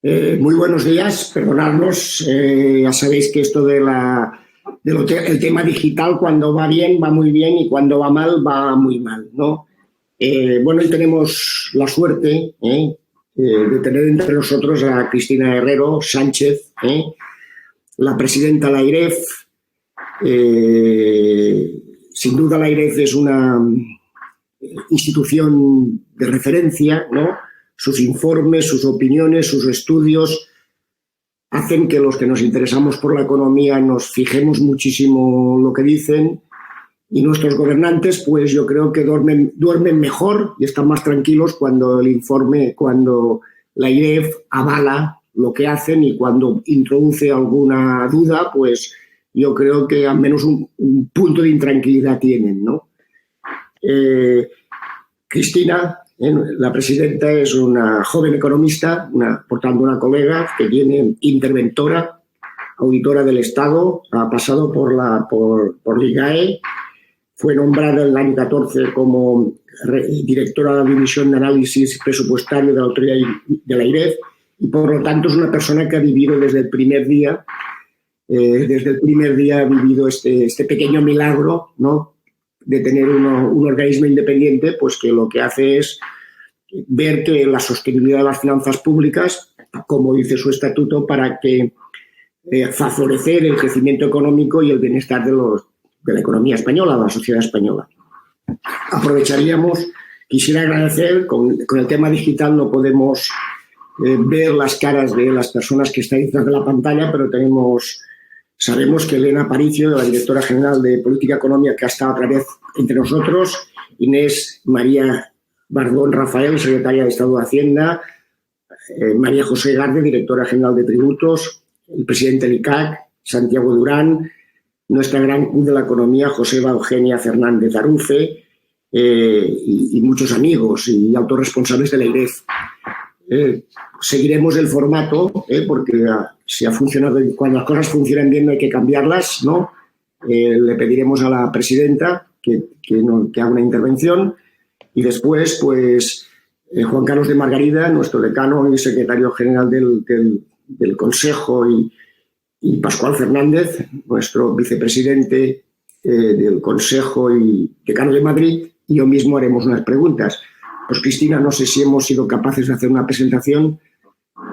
Muy buenos días, perdonadnos. Ya sabéis que esto el tema digital, cuando va bien, va muy bien, y cuando va mal, va muy mal, ¿no? Hoy tenemos la suerte de tener entre nosotros a Cristina Herrero Sánchez, la presidenta de la AIREF. Sin duda, la AIREF es una institución de referencia, ¿no? Sus informes, sus opiniones, sus estudios hacen que los que nos interesamos por la economía nos fijemos muchísimo lo que dicen, y nuestros gobernantes, pues yo creo que duermen mejor y están más tranquilos cuando cuando la AIREF avala lo que hacen, y cuando introduce alguna duda, pues yo creo que al menos un punto de intranquilidad tienen, ¿no? Cristina, la presidenta, es una joven economista, por tanto una colega que tiene interventora, auditora del Estado, ha pasado por el IGAE, fue nombrada en el año 14 como directora de la División de Análisis Presupuestario de la Autoridad de la AIREF, y por lo tanto es una persona que ha vivido desde el primer día, ha vivido este pequeño milagro, ¿no?, de tener un organismo independiente, pues que lo que hace es ver que la sostenibilidad de las finanzas públicas, como dice su estatuto, para que favorecer el crecimiento económico y el bienestar de la economía española, de la sociedad española. Quisiera agradecer, con el tema digital no podemos ver las caras de las personas que están detrás de la pantalla, pero sabemos que Elena Aparicio, la directora general de Política Económica, que ha estado otra vez entre nosotros, Inés María Bardón Rafael, secretaria de Estado de Hacienda, María José Garde, directora general de Tributos, el presidente del ICAC, Santiago Durán, nuestra gran Cruz de la Economía, Joseba Eugenia Fernández Arufe, y muchos amigos y altos responsables de la AIREF. Seguiremos el formato, porque si ha funcionado, cuando las cosas funcionan bien no hay que cambiarlas, ¿no? Le pediremos a la presidenta que haga una intervención, y después, pues, Juan Carlos de Margarida, nuestro decano y secretario general del Consejo, y Pascual Fernández, nuestro vicepresidente del Consejo y decano de Madrid, y yo mismo haremos unas preguntas. Pues, Cristina, no sé si hemos sido capaces de hacer una presentación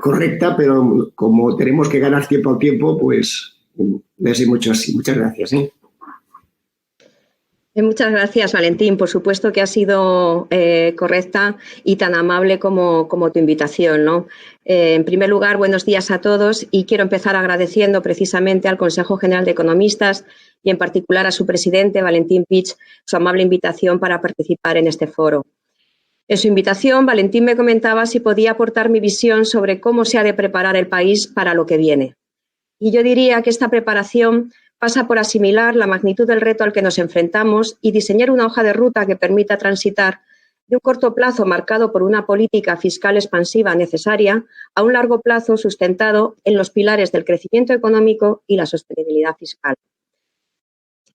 correcta, pero como tenemos que ganar tiempo al tiempo, pues les doy muchas gracias. Muchas gracias, Valentín. Por supuesto que ha sido correcta y tan amable como tu invitación, ¿no? En primer lugar, buenos días a todos, y quiero empezar agradeciendo precisamente al Consejo General de Economistas y en particular a su presidente, Valentín Pich, su amable invitación para participar en este foro. En su invitación, Valentín me comentaba si podía aportar mi visión sobre cómo se ha de preparar el país para lo que viene. Y yo diría que esta preparación pasa por asimilar la magnitud del reto al que nos enfrentamos y diseñar una hoja de ruta que permita transitar de un corto plazo marcado por una política fiscal expansiva necesaria a un largo plazo sustentado en los pilares del crecimiento económico y la sostenibilidad fiscal.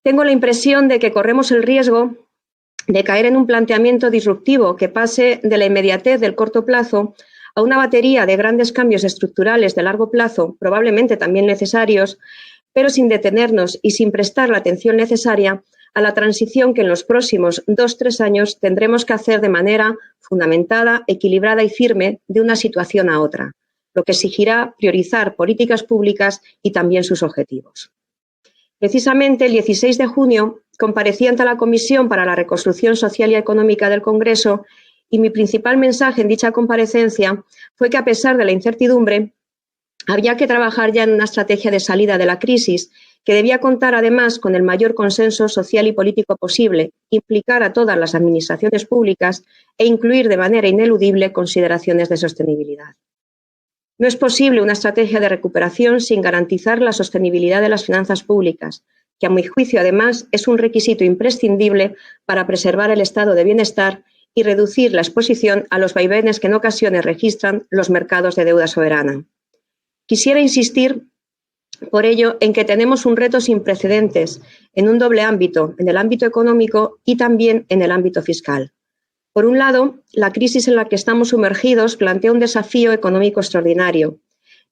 Tengo la impresión de que corremos el riesgo de caer en un planteamiento disruptivo que pase de la inmediatez del corto plazo a una batería de grandes cambios estructurales de largo plazo, probablemente también necesarios, pero sin detenernos y sin prestar la atención necesaria a la transición que en los próximos 2-3 años tendremos que hacer de manera fundamentada, equilibrada y firme de una situación a otra, lo que exigirá priorizar políticas públicas y también sus objetivos. Precisamente el 16 de junio comparecí ante la Comisión para la Reconstrucción Social y Económica del Congreso, y mi principal mensaje en dicha comparecencia fue que, a pesar de la incertidumbre, había que trabajar ya en una estrategia de salida de la crisis que debía contar además con el mayor consenso social y político posible, implicar a todas las administraciones públicas e incluir de manera ineludible consideraciones de sostenibilidad. No es posible una estrategia de recuperación sin garantizar la sostenibilidad de las finanzas públicas, que a mi juicio además es un requisito imprescindible para preservar el estado de bienestar y reducir la exposición a los vaivenes que en ocasiones registran los mercados de deuda soberana. Quisiera insistir, por ello, en que tenemos un reto sin precedentes en un doble ámbito, en el ámbito económico y también en el ámbito fiscal. Por un lado, la crisis en la que estamos sumergidos plantea un desafío económico extraordinario,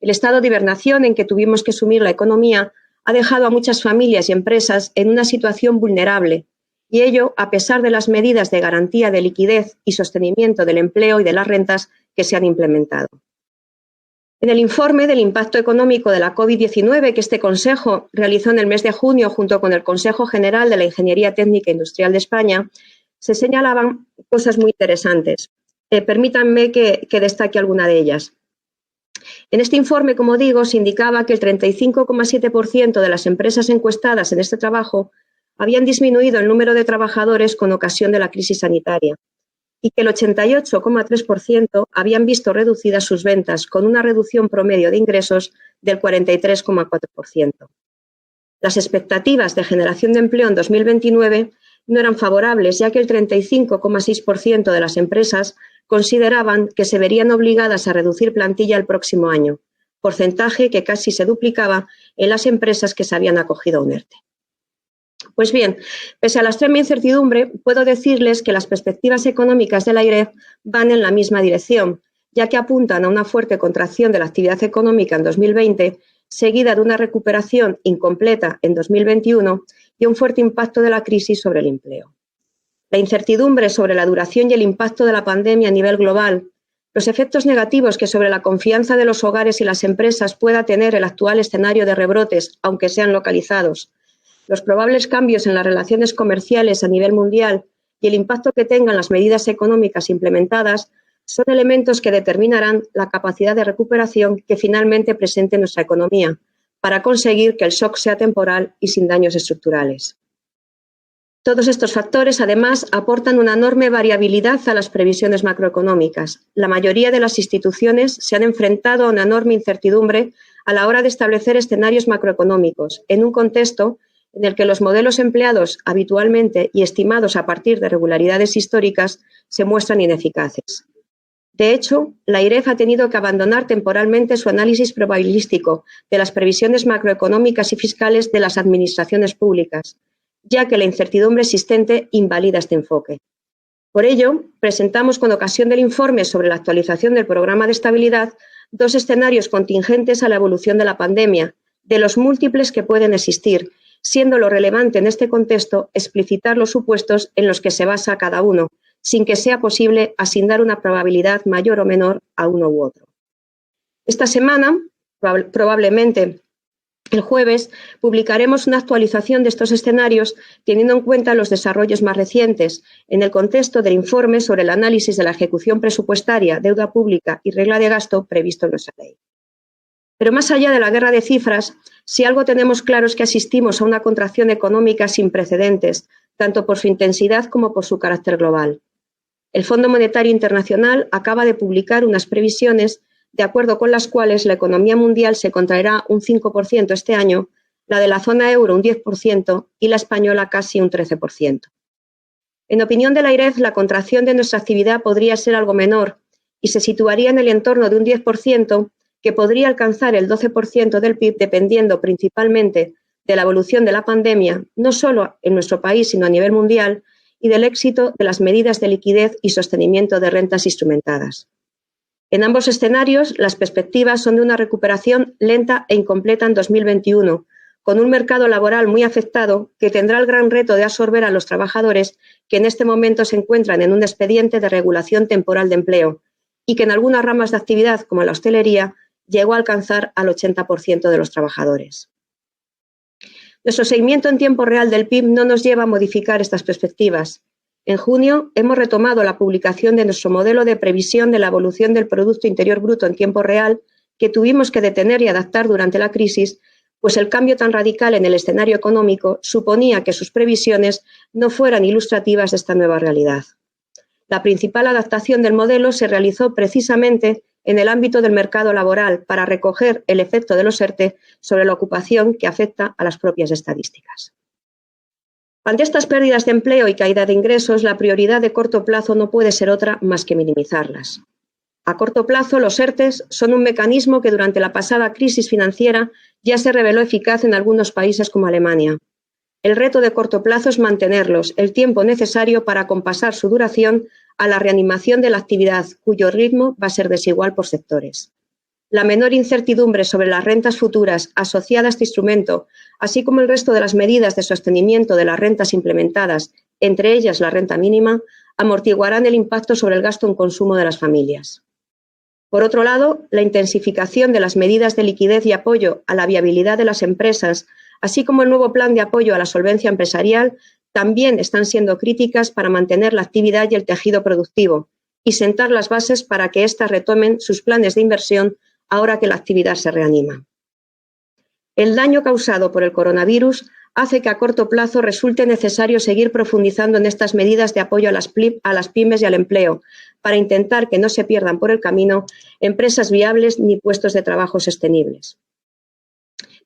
El estado de hibernación en que tuvimos que sumir la economía ha dejado a muchas familias y empresas en una situación vulnerable, y ello a pesar de las medidas de garantía de liquidez y sostenimiento del empleo y de las rentas que se han implementado. En el informe del impacto económico de la COVID-19 que este Consejo realizó en el mes de junio junto con el Consejo General de la Ingeniería Técnica e Industrial de España, se señalaban cosas muy interesantes. Permítanme que destaque alguna de ellas. En este informe, como digo, se indicaba que el 35,7% de las empresas encuestadas en este trabajo habían disminuido el número de trabajadores con ocasión de la crisis sanitaria y que el 88,3% habían visto reducidas sus ventas, con una reducción promedio de ingresos del 43,4%. Las expectativas de generación de empleo en 2029 no eran favorables, ya que el 35,6% de las empresas consideraban que se verían obligadas a reducir plantilla el próximo año, porcentaje que casi se duplicaba en las empresas que se habían acogido a un ERTE. Pues bien, pese a la extrema incertidumbre, puedo decirles que las perspectivas económicas de la AIREF van en la misma dirección, ya que apuntan a una fuerte contracción de la actividad económica en 2020, seguida de una recuperación incompleta en 2021 y un fuerte impacto de la crisis sobre el empleo. La incertidumbre sobre la duración y el impacto de la pandemia a nivel global, los efectos negativos que sobre la confianza de los hogares y las empresas pueda tener el actual escenario de rebrotes, aunque sean localizados, los probables cambios en las relaciones comerciales a nivel mundial y el impacto que tengan las medidas económicas implementadas son elementos que determinarán la capacidad de recuperación que finalmente presente nuestra economía para conseguir que el shock sea temporal y sin daños estructurales. Todos estos factores, además, aportan una enorme variabilidad a las previsiones macroeconómicas. La mayoría de las instituciones se han enfrentado a una enorme incertidumbre a la hora de establecer escenarios macroeconómicos, en un contexto en el que los modelos empleados habitualmente y estimados a partir de regularidades históricas se muestran ineficaces. De hecho, la AIREF ha tenido que abandonar temporalmente su análisis probabilístico de las previsiones macroeconómicas y fiscales de las administraciones públicas, ya que la incertidumbre existente invalida este enfoque. Por ello, presentamos con ocasión del informe sobre la actualización del programa de estabilidad dos escenarios contingentes a la evolución de la pandemia, de los múltiples que pueden existir, siendo lo relevante en este contexto explicitar los supuestos en los que se basa cada uno, sin que sea posible asignar una probabilidad mayor o menor a uno u otro. Esta semana, probablemente el jueves, publicaremos una actualización de estos escenarios teniendo en cuenta los desarrollos más recientes en el contexto del informe sobre el análisis de la ejecución presupuestaria, deuda pública y regla de gasto previsto en nuestra ley. Pero más allá de la guerra de cifras, si algo tenemos claro es que asistimos a una contracción económica sin precedentes, tanto por su intensidad como por su carácter global. El Fondo Monetario Internacional acaba de publicar unas previsiones de acuerdo con las cuales la economía mundial se contraerá un 5% este año, la de la zona euro un 10% y la española casi un 13%. En opinión de la AIREF, la contracción de nuestra actividad podría ser algo menor y se situaría en el entorno de un 10%, que podría alcanzar el 12% del PIB dependiendo principalmente de la evolución de la pandemia, no solo en nuestro país, sino a nivel mundial, y del éxito de las medidas de liquidez y sostenimiento de rentas instrumentadas. En ambos escenarios, las perspectivas son de una recuperación lenta e incompleta en 2021, con un mercado laboral muy afectado que tendrá el gran reto de absorber a los trabajadores que en este momento se encuentran en un expediente de regulación temporal de empleo y que en algunas ramas de actividad, como la hostelería, llegó a alcanzar al 80% de los trabajadores. Nuestro seguimiento en tiempo real del PIB no nos lleva a modificar estas perspectivas. En junio hemos retomado la publicación de nuestro modelo de previsión de la evolución del Producto Interior Bruto en tiempo real, que tuvimos que detener y adaptar durante la crisis, pues el cambio tan radical en el escenario económico suponía que sus previsiones no fueran ilustrativas de esta nueva realidad. La principal adaptación del modelo se realizó precisamente en el ámbito del mercado laboral para recoger el efecto de los ERTE sobre la ocupación que afecta a las propias estadísticas. Ante estas pérdidas de empleo y caída de ingresos, la prioridad de corto plazo no puede ser otra más que minimizarlas. A corto plazo, los ERTE son un mecanismo que durante la pasada crisis financiera ya se reveló eficaz en algunos países como Alemania. El reto de corto plazo es mantenerlos el tiempo necesario para acompasar su duración a la reanimación de la actividad, cuyo ritmo va a ser desigual por sectores. la menor incertidumbre sobre las rentas futuras asociadas a este instrumento, así como el resto de las medidas de sostenimiento de las rentas implementadas, entre ellas la renta mínima, amortiguarán el impacto sobre el gasto en consumo de las familias. Por otro lado, la intensificación de las medidas de liquidez y apoyo a la viabilidad de las empresas, así como el nuevo plan de apoyo a la solvencia empresarial, también están siendo críticas para mantener la actividad y el tejido productivo y sentar las bases para que éstas retomen sus planes de inversión ahora que la actividad se reanima. El daño causado por el coronavirus hace que a corto plazo resulte necesario seguir profundizando en estas medidas de apoyo a las pymes y al empleo, para intentar que no se pierdan por el camino empresas viables ni puestos de trabajo sostenibles.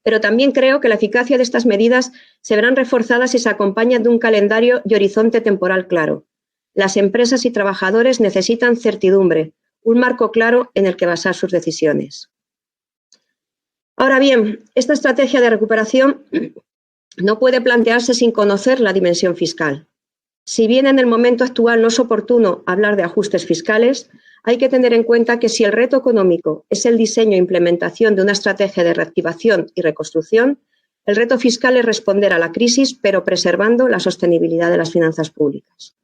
Pero también creo que la eficacia de estas medidas se verán reforzadas si se acompañan de un calendario y horizonte temporal claro. Las empresas y trabajadores necesitan certidumbre, un marco claro en el que basar sus decisiones. Ahora bien, esta estrategia de recuperación no puede plantearse sin conocer la dimensión fiscal. Si bien en el momento actual no es oportuno hablar de ajustes fiscales, hay que tener en cuenta que si el reto económico es el diseño e implementación de una estrategia de reactivación y reconstrucción, el reto fiscal es responder a la crisis, pero preservando la sostenibilidad de las finanzas públicas.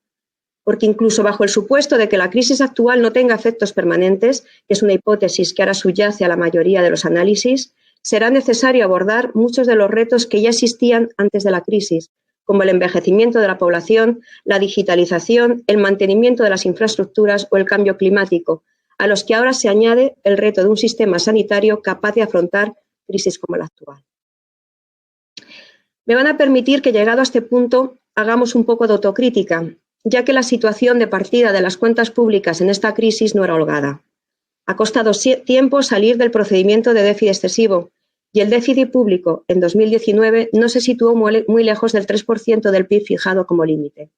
Porque incluso bajo el supuesto de que la crisis actual no tenga efectos permanentes, que es una hipótesis que ahora subyace a la mayoría de los análisis, será necesario abordar muchos de los retos que ya existían antes de la crisis, como el envejecimiento de la población, la digitalización, el mantenimiento de las infraestructuras o el cambio climático, a los que ahora se añade el reto de un sistema sanitario capaz de afrontar crisis como la actual. Me van a permitir que, llegado a este punto, hagamos un poco de autocrítica, ya que la situación de partida de las cuentas públicas en esta crisis no era holgada. Ha costado tiempo salir del procedimiento de déficit excesivo y el déficit público en 2019 no se situó muy lejos del 3% del PIB fijado como límite.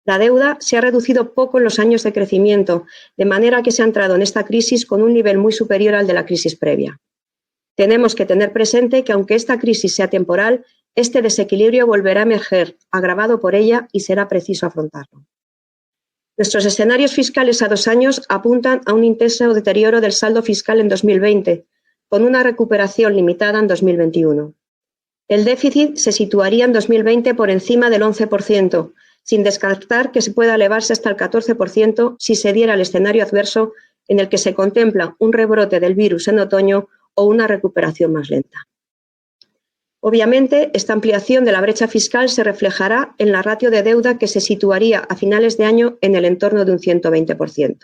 La deuda se ha reducido poco en los años de crecimiento, de manera que se ha entrado en esta crisis con un nivel muy superior al de la crisis previa. Tenemos que tener presente que, aunque esta crisis sea temporal, este desequilibrio volverá a emerger, agravado por ella, y será preciso afrontarlo. Nuestros escenarios fiscales a 2 años apuntan a un intenso deterioro del saldo fiscal en 2020, con una recuperación limitada en 2021. El déficit se situaría en 2020 por encima del 11%, sin descartar que se pueda elevarse hasta el 14% si se diera el escenario adverso en el que se contempla un rebrote del virus en otoño o una recuperación más lenta. Obviamente, esta ampliación de la brecha fiscal se reflejará en la ratio de deuda, que se situaría a finales de año en el entorno de un 120%.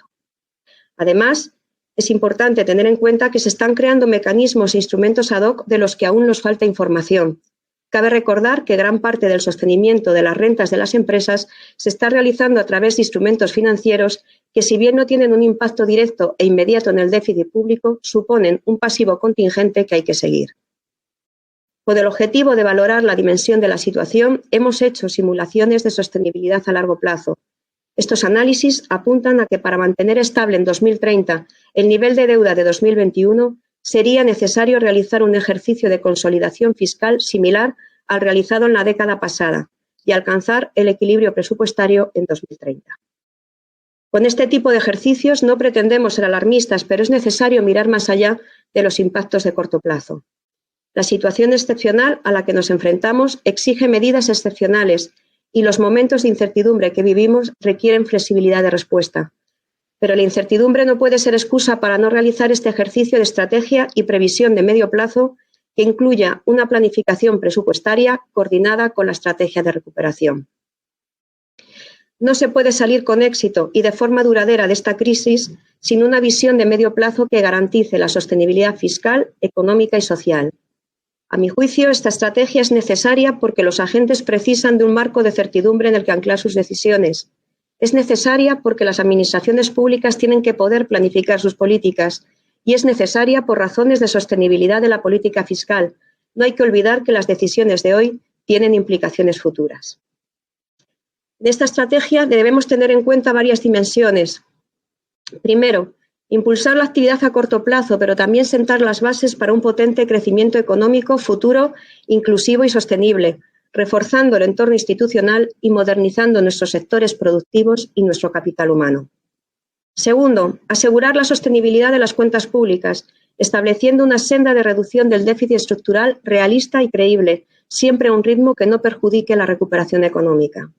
Además, es importante tener en cuenta que se están creando mecanismos e instrumentos ad hoc de los que aún nos falta información. Cabe recordar que gran parte del sostenimiento de las rentas de las empresas se está realizando a través de instrumentos financieros que, si bien no tienen un impacto directo e inmediato en el déficit público, suponen un pasivo contingente que hay que seguir. Con el objetivo de valorar la dimensión de la situación, hemos hecho simulaciones de sostenibilidad a largo plazo. Estos análisis apuntan a que, para mantener estable en 2030 el nivel de deuda de 2021, sería necesario realizar un ejercicio de consolidación fiscal similar al realizado en la década pasada y alcanzar el equilibrio presupuestario en 2030. Con este tipo de ejercicios no pretendemos ser alarmistas, pero es necesario mirar más allá de los impactos de corto plazo. La situación excepcional a la que nos enfrentamos exige medidas excepcionales y los momentos de incertidumbre que vivimos requieren flexibilidad de respuesta. Pero la incertidumbre no puede ser excusa para no realizar este ejercicio de estrategia y previsión de medio plazo que incluya una planificación presupuestaria coordinada con la estrategia de recuperación. No se puede salir con éxito y de forma duradera de esta crisis sin una visión de medio plazo que garantice la sostenibilidad fiscal, económica y social. A mi juicio, esta estrategia es necesaria porque los agentes precisan de un marco de certidumbre en el que anclar sus decisiones. Es necesaria porque las administraciones públicas tienen que poder planificar sus políticas y es necesaria por razones de sostenibilidad de la política fiscal. No hay que olvidar que las decisiones de hoy tienen implicaciones futuras. De esta estrategia debemos tener en cuenta varias dimensiones. Primero, impulsar la actividad a corto plazo, pero también sentar las bases para un potente crecimiento económico futuro, inclusivo y sostenible, reforzando el entorno institucional y modernizando nuestros sectores productivos y nuestro capital humano. Segundo, asegurar la sostenibilidad de las cuentas públicas, estableciendo una senda de reducción del déficit estructural realista y creíble, siempre a un ritmo que no perjudique la recuperación económica.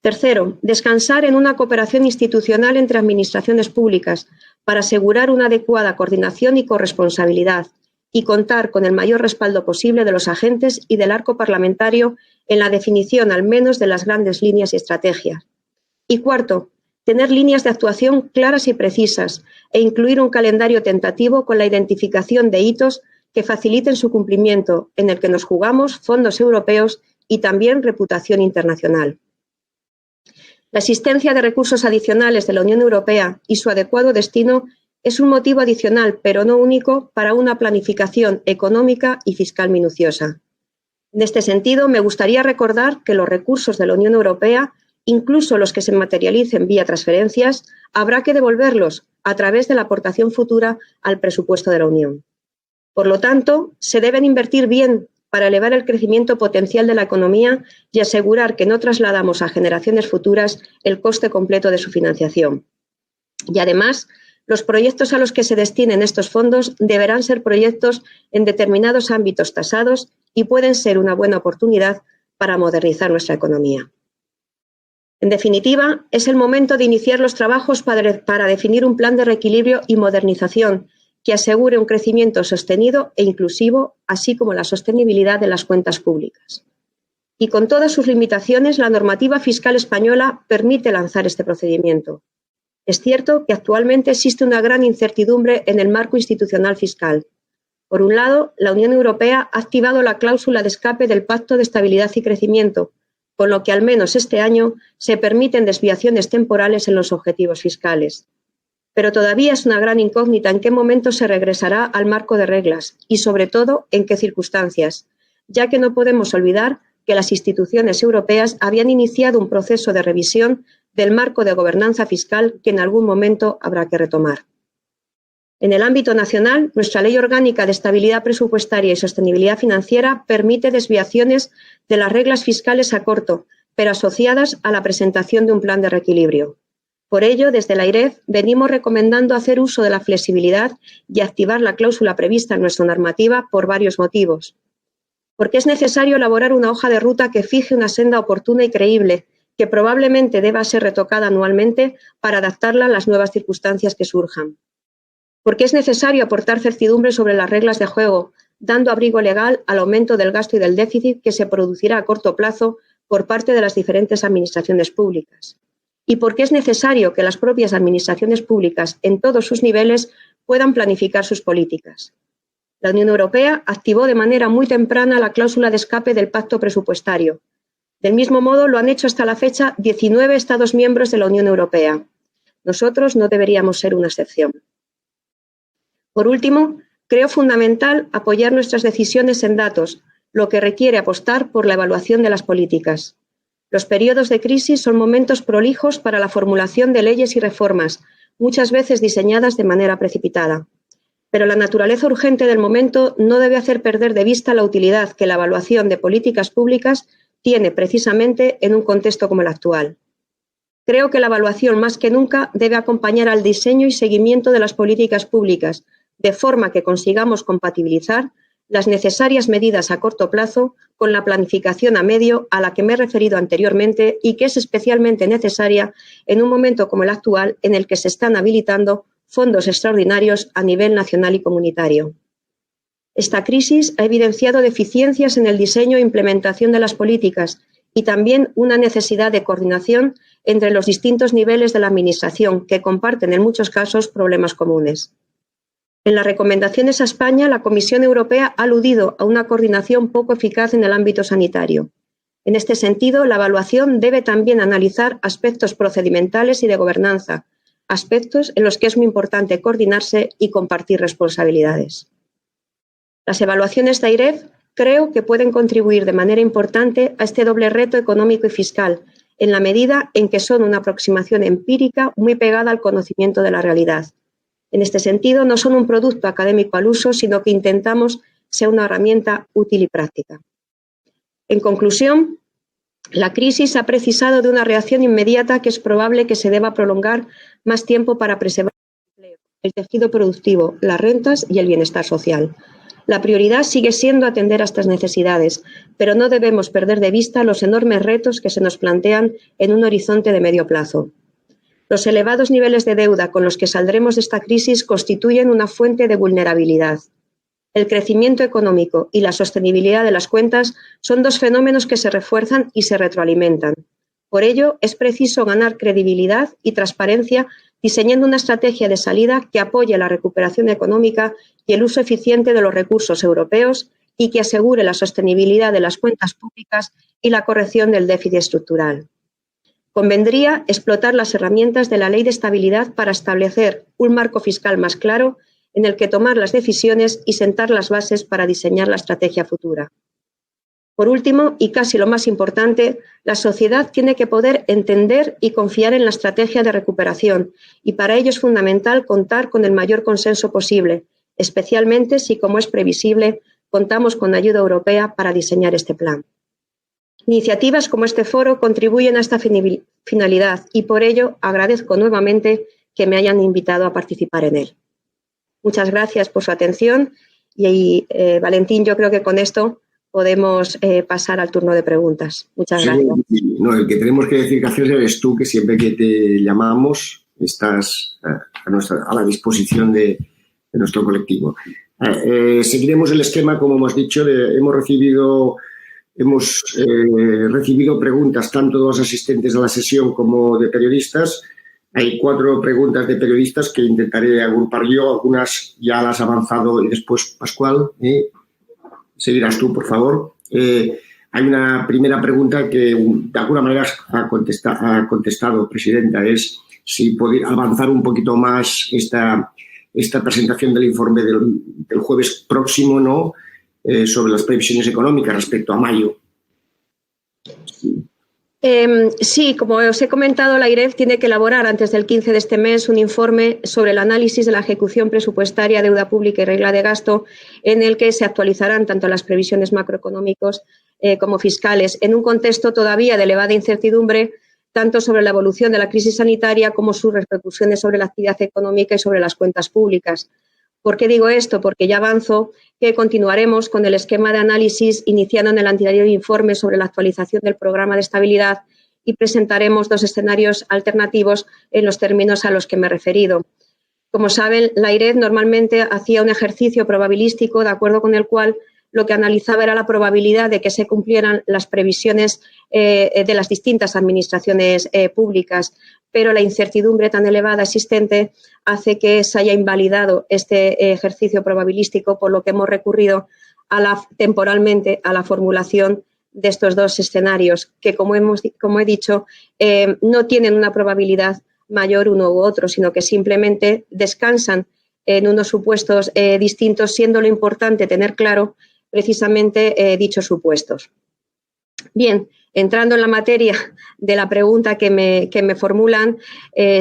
Tercero, descansar en una cooperación institucional entre administraciones públicas para asegurar una adecuada coordinación y corresponsabilidad y contar con el mayor respaldo posible de los agentes y del arco parlamentario en la definición al menos de las grandes líneas y estrategias. Y cuarto, tener líneas de actuación claras y precisas e incluir un calendario tentativo con la identificación de hitos que faciliten su cumplimiento, en el que nos jugamos fondos europeos y también reputación internacional. La existencia de recursos adicionales de la Unión Europea y su adecuado destino es un motivo adicional, pero no único, para una planificación económica y fiscal minuciosa. En este sentido, me gustaría recordar que los recursos de la Unión Europea, incluso los que se materialicen vía transferencias, habrá que devolverlos a través de la aportación futura al presupuesto de la Unión. Por lo tanto, se deben invertir bien para elevar el crecimiento potencial de la economía y asegurar que no trasladamos a generaciones futuras el coste completo de su financiación. Y además, los proyectos a los que se destinen estos fondos deberán ser proyectos en determinados ámbitos tasados y pueden ser una buena oportunidad para modernizar nuestra economía. En definitiva, es el momento de iniciar los trabajos para definir un plan de reequilibrio y modernización que asegure un crecimiento sostenido e inclusivo, así como la sostenibilidad de las cuentas públicas. Y con todas sus limitaciones, la normativa fiscal española permite lanzar este procedimiento. Es cierto que actualmente existe una gran incertidumbre en el marco institucional fiscal. Por un lado, la Unión Europea ha activado la cláusula de escape del Pacto de Estabilidad y Crecimiento, con lo que al menos este año se permiten desviaciones temporales en los objetivos fiscales. Pero todavía es una gran incógnita en qué momento se regresará al marco de reglas y, sobre todo, en qué circunstancias, ya que no podemos olvidar que las instituciones europeas habían iniciado un proceso de revisión del marco de gobernanza fiscal que en algún momento habrá que retomar. En el ámbito nacional, nuestra Ley Orgánica de Estabilidad Presupuestaria y Sostenibilidad Financiera permite desviaciones de las reglas fiscales a corto, pero asociadas a la presentación de un plan de reequilibrio. Por ello, desde la AIREF venimos recomendando hacer uso de la flexibilidad y activar la cláusula prevista en nuestra normativa por varios motivos. Porque es necesario elaborar una hoja de ruta que fije una senda oportuna y creíble, que probablemente deba ser retocada anualmente para adaptarla a las nuevas circunstancias que surjan. Porque es necesario aportar certidumbre sobre las reglas de juego, dando abrigo legal al aumento del gasto y del déficit que se producirá a corto plazo por parte de las diferentes administraciones públicas. Y porque es necesario que las propias administraciones públicas en todos sus niveles puedan planificar sus políticas. La Unión Europea activó de manera muy temprana la cláusula de escape del pacto presupuestario. Del mismo modo lo han hecho hasta la fecha 19 Estados miembros de la Unión Europea. Nosotros no deberíamos ser una excepción. Por último, creo fundamental apoyar nuestras decisiones en datos, lo que requiere apostar por la evaluación de las políticas. Los periodos de crisis son momentos prolijos para la formulación de leyes y reformas, muchas veces diseñadas de manera precipitada. Pero la naturaleza urgente del momento no debe hacer perder de vista la utilidad que la evaluación de políticas públicas tiene precisamente en un contexto como el actual. Creo que la evaluación más que nunca debe acompañar al diseño y seguimiento de las políticas públicas, de forma que consigamos compatibilizar las necesarias medidas a corto plazo con la planificación a medio a la que me he referido anteriormente y que es especialmente necesaria en un momento como el actual en el que se están habilitando fondos extraordinarios a nivel nacional y comunitario. Esta crisis ha evidenciado deficiencias en el diseño e implementación de las políticas y también una necesidad de coordinación entre los distintos niveles de la Administración que comparten en muchos casos problemas comunes. En las recomendaciones a España, la Comisión Europea ha aludido a una coordinación poco eficaz en el ámbito sanitario. En este sentido, la evaluación debe también analizar aspectos procedimentales y de gobernanza, aspectos en los que es muy importante coordinarse y compartir responsabilidades. Las evaluaciones de AIREF creo que pueden contribuir de manera importante a este doble reto económico y fiscal, en la medida en que son una aproximación empírica muy pegada al conocimiento de la realidad. En este sentido, no son un producto académico al uso, sino que intentamos ser una herramienta útil y práctica. En conclusión, la crisis ha precisado de una reacción inmediata que es probable que se deba prolongar más tiempo para preservar el empleo. el tejido productivo, las rentas y el bienestar social. La prioridad sigue siendo atender a estas necesidades, pero no debemos perder de vista los enormes retos que se nos plantean en un horizonte de medio plazo. Los elevados niveles de deuda con los que saldremos de esta crisis constituyen una fuente de vulnerabilidad. El crecimiento económico y la sostenibilidad de las cuentas son dos fenómenos que se refuerzan y se retroalimentan. Por ello, es preciso ganar credibilidad y transparencia diseñando una estrategia de salida que apoye la recuperación económica y el uso eficiente de los recursos europeos y que asegure la sostenibilidad de las cuentas públicas y la corrección del déficit estructural. Convendría explotar las herramientas de la Ley de Estabilidad para establecer un marco fiscal más claro en el que tomar las decisiones y sentar las bases para diseñar la estrategia futura. Por último, y casi lo más importante, la sociedad tiene que poder entender y confiar en la estrategia de recuperación y para ello es fundamental contar con el mayor consenso posible, especialmente si, como es previsible, contamos con ayuda europea para diseñar este plan. Iniciativas como este foro contribuyen a esta finalidad y por ello agradezco nuevamente que me hayan invitado a participar en él. Muchas gracias por su atención y Valentín, yo creo que con esto podemos pasar al turno de preguntas. Muchas gracias. No, el que tenemos que decir gracias eres tú, que siempre que te llamamos estás a la disposición de nuestro colectivo. Seguiremos el esquema, como hemos dicho, hemos recibido preguntas tanto de los asistentes a la sesión como de periodistas. Hay 4 preguntas de periodistas que intentaré agrupar yo. Algunas ya las ha avanzado y después Pascual. Seguirás tú, por favor. Hay una primera pregunta que de alguna manera ha contestado, Presidenta, es si poder avanzar un poquito más esta presentación del informe del jueves próximo, ¿no? Sobre las previsiones económicas respecto a mayo. Sí, como os he comentado, la AIREF tiene que elaborar antes del 15 de este mes un informe sobre el análisis de la ejecución presupuestaria, deuda pública y regla de gasto, en el que se actualizarán tanto las previsiones macroeconómicas como fiscales, en un contexto todavía de elevada incertidumbre, tanto sobre la evolución de la crisis sanitaria como sus repercusiones sobre la actividad económica y sobre las cuentas públicas. ¿Por qué digo esto? Porque ya avanzo que continuaremos con el esquema de análisis iniciado en el anterior informe sobre la actualización del programa de estabilidad y presentaremos 2 escenarios alternativos en los términos a los que me he referido. Como saben, la AIREF normalmente hacía un ejercicio probabilístico de acuerdo con el cual lo que analizaba era la probabilidad de que se cumplieran las previsiones de las distintas administraciones públicas, pero la incertidumbre tan elevada existente hace que se haya invalidado este ejercicio probabilístico, por lo que hemos recurrido temporalmente a la formulación de estos 2 escenarios, que, como he dicho, no tienen una probabilidad mayor uno u otro, sino que simplemente descansan en unos supuestos distintos, siendo lo importante tener claro precisamente dichos supuestos. Bien, entrando en la materia de la pregunta que me formulan,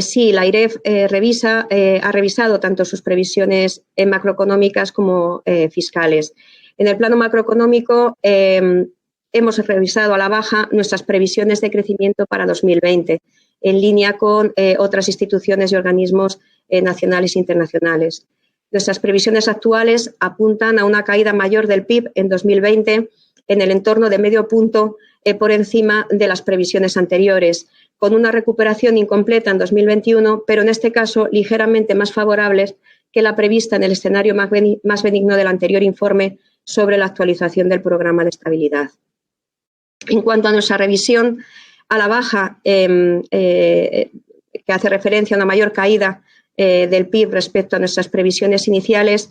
sí, la AIREF ha revisado tanto sus previsiones macroeconómicas como fiscales. En el plano macroeconómico hemos revisado a la baja nuestras previsiones de crecimiento para 2020, en línea con otras instituciones y organismos nacionales e internacionales. Nuestras previsiones actuales apuntan a una caída mayor del PIB en 2020 en el entorno de medio punto por encima de las previsiones anteriores, con una recuperación incompleta en 2021, pero en este caso ligeramente más favorables que la prevista en el escenario más benigno del anterior informe sobre la actualización del programa de estabilidad. En cuanto a nuestra revisión a la baja, que hace referencia a una mayor caída del PIB respecto a nuestras previsiones iniciales,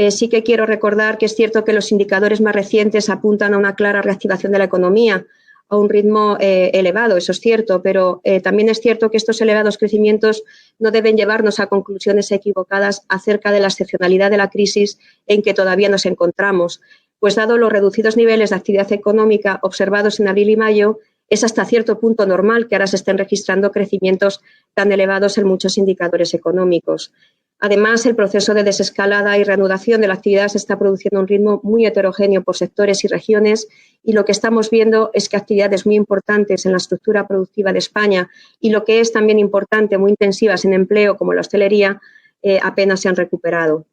sí que quiero recordar que es cierto que los indicadores más recientes apuntan a una clara reactivación de la economía a un ritmo elevado, eso es cierto, pero también es cierto que estos elevados crecimientos no deben llevarnos a conclusiones equivocadas acerca de la excepcionalidad de la crisis en que todavía nos encontramos, pues dado los reducidos niveles de actividad económica observados en abril y mayo, es hasta cierto punto normal que ahora se estén registrando crecimientos tan elevados en muchos indicadores económicos. Además, el proceso de desescalada y reanudación de la actividad se está produciendo a un ritmo muy heterogéneo por sectores y regiones y lo que estamos viendo es que actividades muy importantes en la estructura productiva de España y lo que es también importante, muy intensivas en empleo como la hostelería, apenas se han recuperado.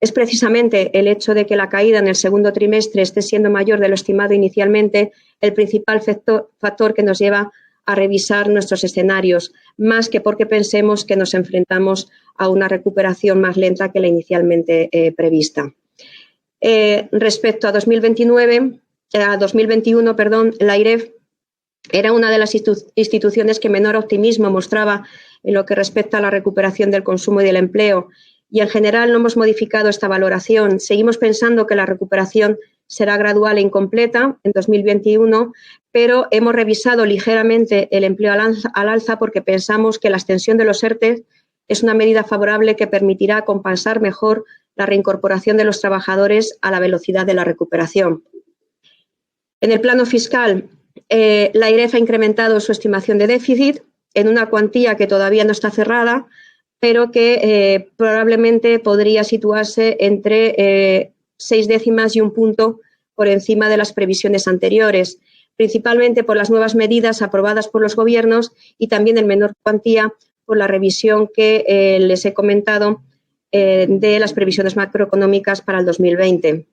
Es precisamente el hecho de que la caída en el segundo trimestre esté siendo mayor de lo estimado inicialmente el principal factor que nos lleva a revisar nuestros escenarios, más que porque pensemos que nos enfrentamos a una recuperación más lenta que la inicialmente prevista. Respecto a 2021, la AIREF era una de las instituciones que menor optimismo mostraba en lo que respecta a la recuperación del consumo y del empleo, y en general no hemos modificado esta valoración. Seguimos pensando que la recuperación será gradual e incompleta en 2021, pero hemos revisado ligeramente el empleo al alza porque pensamos que la extensión de los ERTE es una medida favorable que permitirá compensar mejor la reincorporación de los trabajadores a la velocidad de la recuperación. En el plano fiscal, la AIREF ha incrementado su estimación de déficit en una cuantía que todavía no está cerrada, pero que probablemente podría situarse entre 6 décimas y 1 punto por encima de las previsiones anteriores, principalmente por las nuevas medidas aprobadas por los gobiernos y también en menor cuantía por la revisión que les he comentado de las previsiones macroeconómicas para el 2020.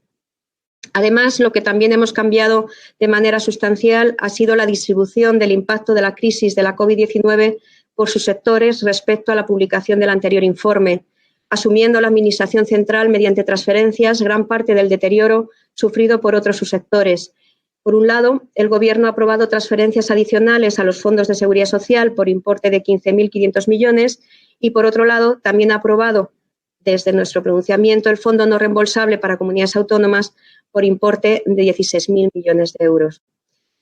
Además, lo que también hemos cambiado de manera sustancial ha sido la distribución del impacto de la crisis de la COVID-19 por sus sectores respecto a la publicación del anterior informe, asumiendo la Administración central mediante transferencias gran parte del deterioro sufrido por otros subsectores. Por un lado, el Gobierno ha aprobado transferencias adicionales a los fondos de seguridad social por importe de 15.500 millones y, por otro lado, también ha aprobado desde nuestro pronunciamiento el fondo no reembolsable para comunidades autónomas por importe de 16.000 millones de euros.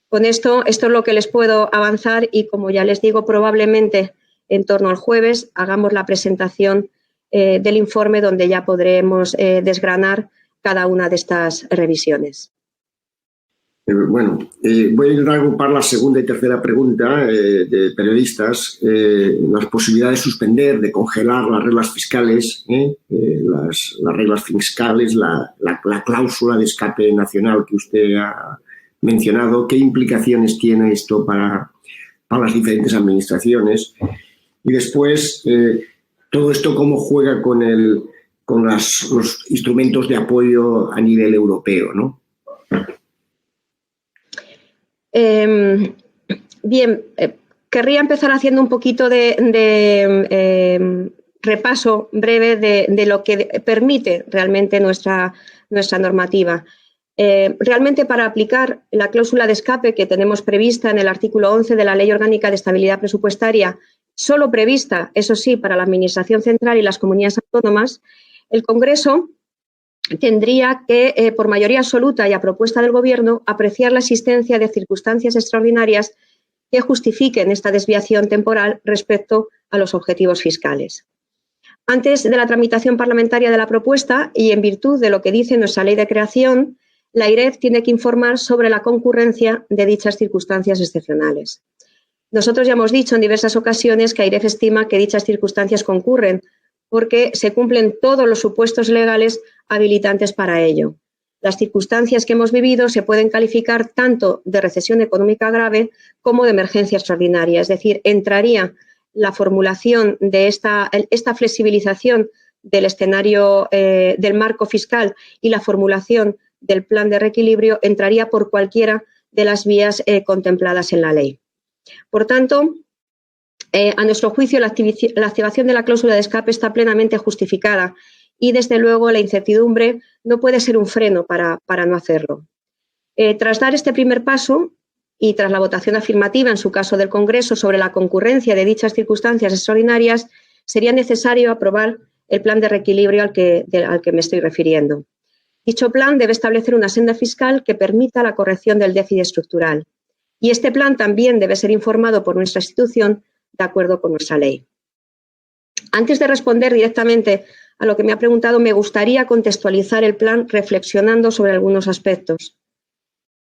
Con esto es lo que les puedo avanzar y, como ya les digo, probablemente en torno al jueves hagamos la presentación del informe donde ya podremos desgranar cada una de estas revisiones. Voy a intentar agrupar la segunda y tercera pregunta de periodistas. Las posibilidades de suspender, de congelar las reglas fiscales, las reglas fiscales, la cláusula de escape nacional que usted ha mencionado. ¿Qué implicaciones tiene esto para las diferentes administraciones? Y después, todo esto, ¿cómo juega con los instrumentos de apoyo a nivel europeo, ¿no? Bien, querría empezar haciendo un poquito de repaso breve de lo que permite realmente nuestra normativa. Realmente, para aplicar la cláusula de escape que tenemos prevista en el artículo 11 de la Ley Orgánica de Estabilidad Presupuestaria, solo prevista, eso sí, para la Administración central y las comunidades autónomas, el Congreso tendría que, por mayoría absoluta y a propuesta del Gobierno, apreciar la existencia de circunstancias extraordinarias que justifiquen esta desviación temporal respecto a los objetivos fiscales. Antes de la tramitación parlamentaria de la propuesta y en virtud de lo que dice nuestra ley de creación, la AIREF tiene que informar sobre la concurrencia de dichas circunstancias excepcionales. Nosotros ya hemos dicho en diversas ocasiones que AIREF estima que dichas circunstancias concurren porque se cumplen todos los supuestos legales habilitantes para ello. Las circunstancias que hemos vivido se pueden calificar tanto de recesión económica grave como de emergencia extraordinaria, es decir, entraría la formulación de esta flexibilización del escenario del marco fiscal y la formulación del plan de reequilibrio entraría por cualquiera de las vías contempladas en la ley. Por tanto, a nuestro juicio, la activación de la cláusula de escape está plenamente justificada y, desde luego, la incertidumbre no puede ser un freno para no hacerlo. Tras dar este primer paso y tras la votación afirmativa, en su caso del Congreso, sobre la concurrencia de dichas circunstancias extraordinarias, sería necesario aprobar el plan de reequilibrio al que me estoy refiriendo. Dicho plan debe establecer una senda fiscal que permita la corrección del déficit estructural. Y este plan también debe ser informado por nuestra institución de acuerdo con nuestra ley. Antes de responder directamente a lo que me ha preguntado, me gustaría contextualizar el plan reflexionando sobre algunos aspectos.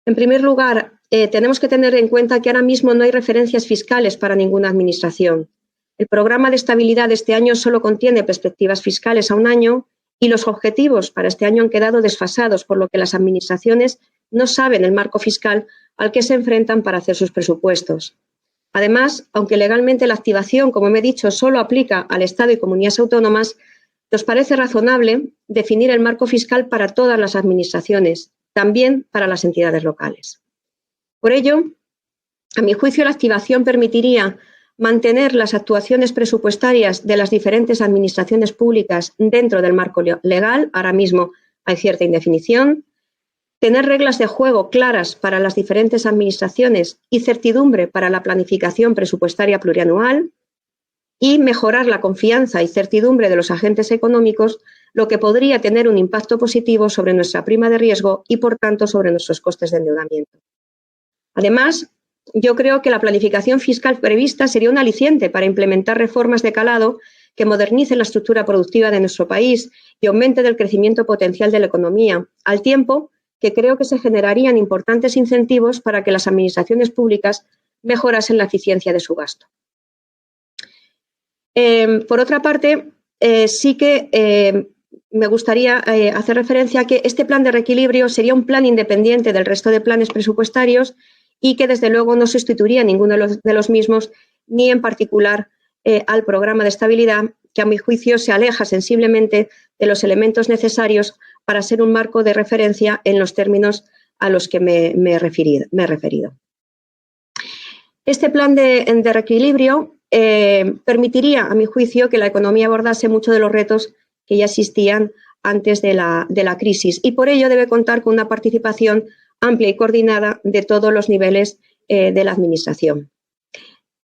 En primer lugar, tenemos que tener en cuenta que ahora mismo no hay referencias fiscales para ninguna administración. El programa de estabilidad de este año solo contiene perspectivas fiscales a un año y los objetivos para este año han quedado desfasados, por lo que las administraciones no saben el marco fiscal al que se enfrentan para hacer sus presupuestos. Además, aunque legalmente la activación, como me he dicho, solo aplica al Estado y comunidades autónomas, Nos parece razonable definir el marco fiscal para todas las administraciones, también para las entidades locales. Por ello, a mi juicio, la activación permitiría mantener las actuaciones presupuestarias de las diferentes administraciones públicas dentro del marco legal. Ahora mismo hay cierta indefinición. Tener reglas de juego claras para las diferentes administraciones y certidumbre para la planificación presupuestaria plurianual y mejorar la confianza y certidumbre de los agentes económicos, lo que podría tener un impacto positivo sobre nuestra prima de riesgo y, por tanto, sobre nuestros costes de endeudamiento. Además, yo creo que la planificación fiscal prevista sería un aliciente para implementar reformas de calado que modernicen la estructura productiva de nuestro país y aumenten el crecimiento potencial de la economía, al tiempo que creo que se generarían importantes incentivos para que las administraciones públicas mejorasen la eficiencia de su gasto. Por otra parte, sí que me gustaría hacer referencia a que este plan de reequilibrio sería un plan independiente del resto de planes presupuestarios y que, desde luego, no sustituiría ninguno de los mismos, ni en particular al programa de estabilidad, que a mi juicio se aleja sensiblemente de los elementos necesarios para ser un marco de referencia en los términos a los que me he referido. Este plan de reequilibrio permitiría, a mi juicio, que la economía abordase muchos de los retos que ya existían antes de la crisis y por ello debe contar con una participación amplia y coordinada de todos los niveles de la Administración.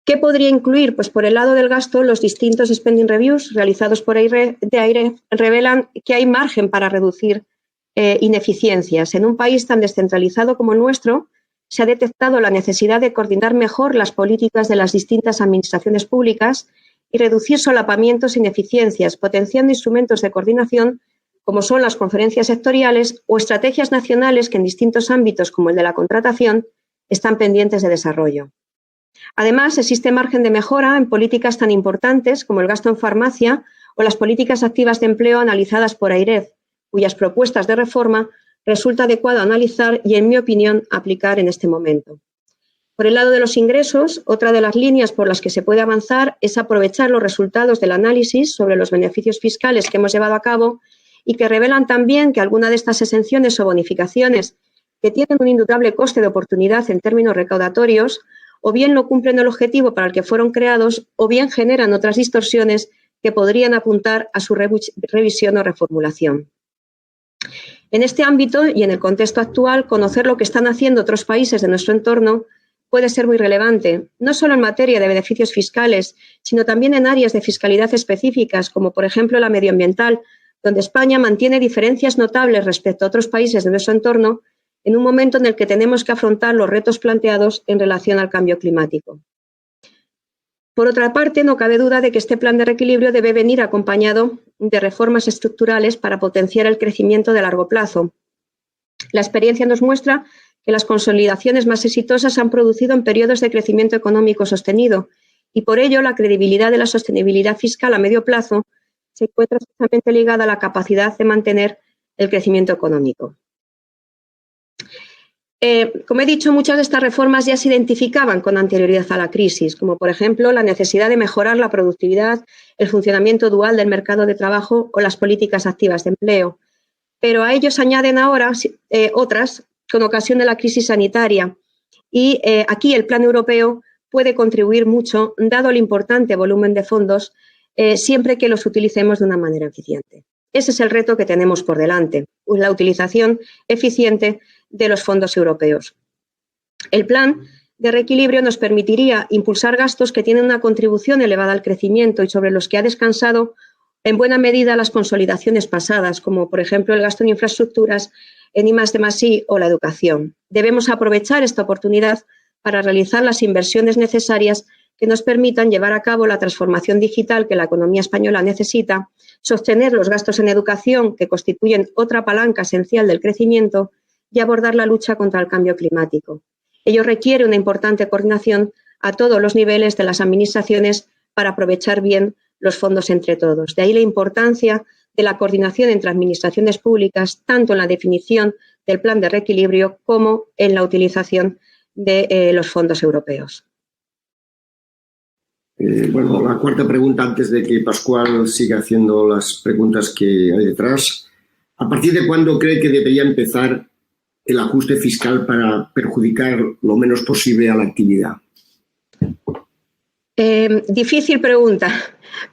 ¿Qué podría incluir? Pues por el lado del gasto, los distintos spending reviews realizados por AIREF revelan que hay margen para reducir ineficiencias. En un país tan descentralizado como el nuestro, se ha detectado la necesidad de coordinar mejor las políticas de las distintas administraciones públicas y reducir solapamientos e ineficiencias, potenciando instrumentos de coordinación como son las conferencias sectoriales o estrategias nacionales que en distintos ámbitos, como el de la contratación, están pendientes de desarrollo. Además, existe margen de mejora en políticas tan importantes como el gasto en farmacia o las políticas activas de empleo analizadas por AIREF, cuyas propuestas de reforma resulta adecuado analizar y, en mi opinión, aplicar en este momento. Por el lado de los ingresos, otra de las líneas por las que se puede avanzar es aprovechar los resultados del análisis sobre los beneficios fiscales que hemos llevado a cabo y que revelan también que alguna de estas exenciones o bonificaciones, que tienen un indudable coste de oportunidad en términos recaudatorios, o bien no cumplen el objetivo para el que fueron creados, o bien generan otras distorsiones que podrían apuntar a su revisión o reformulación. En este ámbito y en el contexto actual, conocer lo que están haciendo otros países de nuestro entorno puede ser muy relevante, no solo en materia de beneficios fiscales, sino también en áreas de fiscalidad específicas, como por ejemplo la medioambiental, donde España mantiene diferencias notables respecto a otros países de nuestro entorno, en un momento en el que tenemos que afrontar los retos planteados en relación al cambio climático. Por otra parte, no cabe duda de que este plan de reequilibrio debe venir acompañado de reformas estructurales para potenciar el crecimiento de largo plazo. La experiencia nos muestra que las consolidaciones más exitosas se han producido en periodos de crecimiento económico sostenido y, por ello, la credibilidad de la sostenibilidad fiscal a medio plazo se encuentra estrechamente ligada a la capacidad de mantener el crecimiento económico. Como he dicho, muchas de estas reformas ya se identificaban con anterioridad a la crisis, como por ejemplo la necesidad de mejorar la productividad, el funcionamiento dual del mercado de trabajo o las políticas activas de empleo. Pero a ellos se añaden ahora otras con ocasión de la crisis sanitaria y aquí el Plan Europeo puede contribuir mucho, dado el importante volumen de fondos, siempre que los utilicemos de una manera eficiente. Ese es el reto que tenemos por delante, la utilización eficiente de los fondos europeos. El plan de reequilibrio nos permitiría impulsar gastos que tienen una contribución elevada al crecimiento y sobre los que ha descansado en buena medida las consolidaciones pasadas, como por ejemplo el gasto en infraestructuras, en I+D+I o la educación. Debemos aprovechar esta oportunidad para realizar las inversiones necesarias que nos permitan llevar a cabo la transformación digital que la economía española necesita, sostener los gastos en educación, que constituyen otra palanca esencial del crecimiento, y abordar la lucha contra el cambio climático. Ello requiere una importante coordinación a todos los niveles de las administraciones para aprovechar bien los fondos entre todos. De ahí la importancia de la coordinación entre administraciones públicas, tanto en la definición del plan de reequilibrio como en la utilización de los fondos europeos. Bueno, la cuarta pregunta, antes de que Pascual siga haciendo las preguntas que hay detrás. ¿A partir de cuándo cree que debería empezar el ajuste fiscal para perjudicar lo menos posible a la actividad? Difícil pregunta,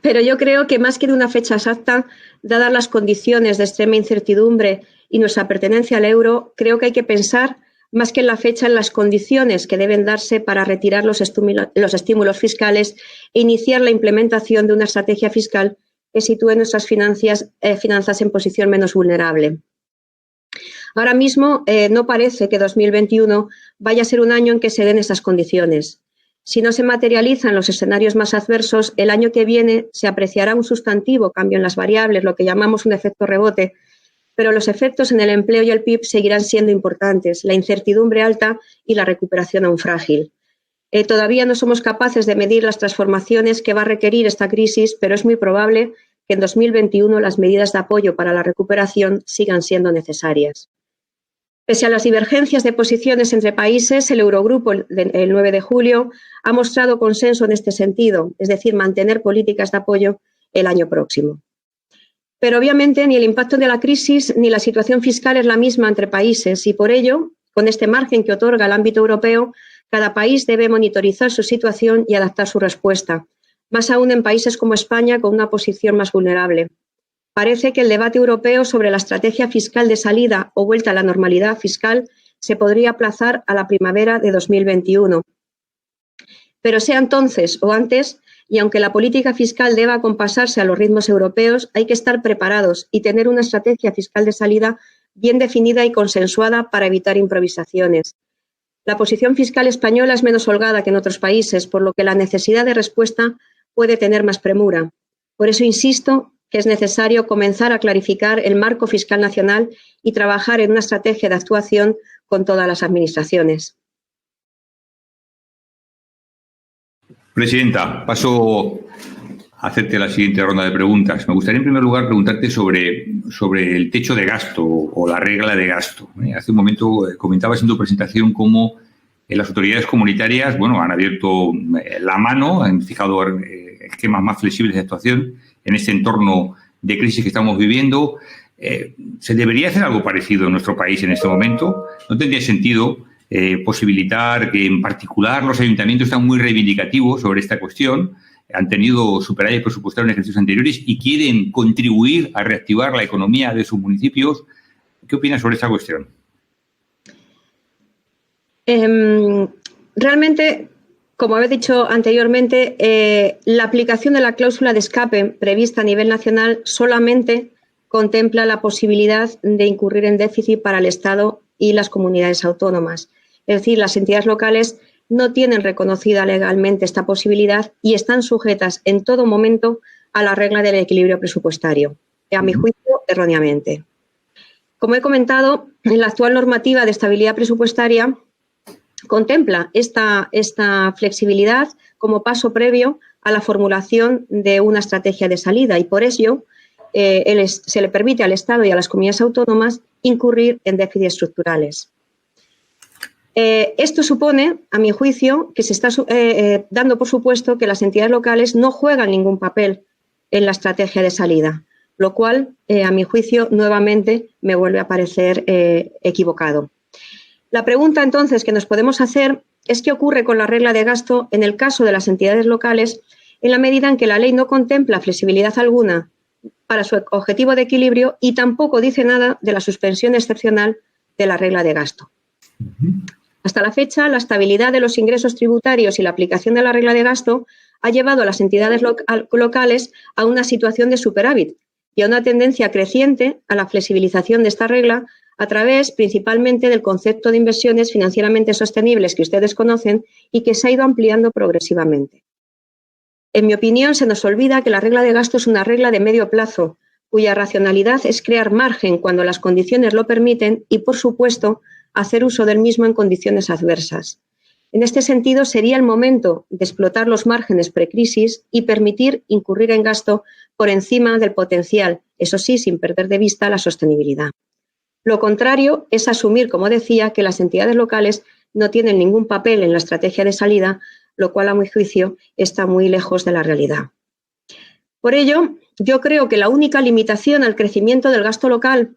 pero yo creo que más que de una fecha exacta, dadas las condiciones de extrema incertidumbre y nuestra pertenencia al euro, creo que hay que pensar más que en la fecha, en las condiciones que deben darse para retirar los estímulos fiscales e iniciar la implementación de una estrategia fiscal que sitúe nuestras finanzas en posición menos vulnerable. Ahora mismo no parece que 2021 vaya a ser un año en que se den esas condiciones. Si no se materializan los escenarios más adversos, el año que viene se apreciará un sustantivo cambio en las variables, lo que llamamos un efecto rebote, pero los efectos en el empleo y el PIB seguirán siendo importantes, la incertidumbre alta y la recuperación aún frágil. Todavía no somos capaces de medir las transformaciones que va a requerir esta crisis, pero es muy probable que en 2021 las medidas de apoyo para la recuperación sigan siendo necesarias. Pese a las divergencias de posiciones entre países, el Eurogrupo, el 9 de julio, ha mostrado consenso en este sentido, es decir, mantener políticas de apoyo el año próximo. Pero obviamente ni el impacto de la crisis ni la situación fiscal es la misma entre países y por ello, con este margen que otorga el ámbito europeo, cada país debe monitorizar su situación y adaptar su respuesta, más aún en países como España con una posición más vulnerable. Parece que el debate europeo sobre la estrategia fiscal de salida o vuelta a la normalidad fiscal se podría aplazar a la primavera de 2021. Pero sea entonces o antes, y aunque la política fiscal deba acompasarse a los ritmos europeos, hay que estar preparados y tener una estrategia fiscal de salida bien definida y consensuada para evitar improvisaciones. La posición fiscal española es menos holgada que en otros países, por lo que la necesidad de respuesta puede tener más premura. Por eso insisto que es necesario comenzar a clarificar el marco fiscal nacional y trabajar en una estrategia de actuación con todas las administraciones. Presidenta, paso a hacerte la siguiente ronda de preguntas. Me gustaría en primer lugar preguntarte sobre el techo de gasto o la regla de gasto. Hace un momento comentabas en tu presentación cómo las autoridades comunitarias han abierto la mano, han fijado esquemas más flexibles de actuación en este entorno de crisis que estamos viviendo. ¿Se debería hacer algo parecido en nuestro país en este momento? ¿No tendría sentido posibilitar que, en particular, los ayuntamientos están muy reivindicativos sobre esta cuestión, han tenido superávit presupuestario en ejercicios anteriores y quieren contribuir a reactivar la economía de sus municipios? ¿Qué opinas sobre esta cuestión? Realmente, como he dicho anteriormente, la aplicación de la cláusula de escape prevista a nivel nacional solamente contempla la posibilidad de incurrir en déficit para el Estado y las comunidades autónomas. Es decir, las entidades locales no tienen reconocida legalmente esta posibilidad y están sujetas en todo momento a la regla del equilibrio presupuestario, a mi juicio, erróneamente. Como he comentado, en la actual normativa de estabilidad presupuestaria contempla esta flexibilidad como paso previo a la formulación de una estrategia de salida y por ello se le permite al Estado y a las comunidades autónomas incurrir en déficits estructurales. Esto supone, a mi juicio, que se está dando por supuesto que las entidades locales no juegan ningún papel en la estrategia de salida, lo cual, a mi juicio, nuevamente me vuelve a parecer equivocado. La pregunta, entonces, que nos podemos hacer es qué ocurre con la regla de gasto en el caso de las entidades locales en la medida en que la ley no contempla flexibilidad alguna para su objetivo de equilibrio y tampoco dice nada de la suspensión excepcional de la regla de gasto. Hasta la fecha, la estabilidad de los ingresos tributarios y la aplicación de la regla de gasto ha llevado a las entidades locales a una situación de superávit y a una tendencia creciente a la flexibilización de esta regla a través principalmente del concepto de inversiones financieramente sostenibles que ustedes conocen y que se ha ido ampliando progresivamente. En mi opinión, se nos olvida que la regla de gasto es una regla de medio plazo, cuya racionalidad es crear margen cuando las condiciones lo permiten y, por supuesto, hacer uso del mismo en condiciones adversas. En este sentido, sería el momento de explotar los márgenes precrisis y permitir incurrir en gasto por encima del potencial, eso sí, sin perder de vista la sostenibilidad. Lo contrario es asumir, como decía, que las entidades locales no tienen ningún papel en la estrategia de salida, lo cual a mi juicio está muy lejos de la realidad. Por ello, yo creo que la única limitación al crecimiento del gasto local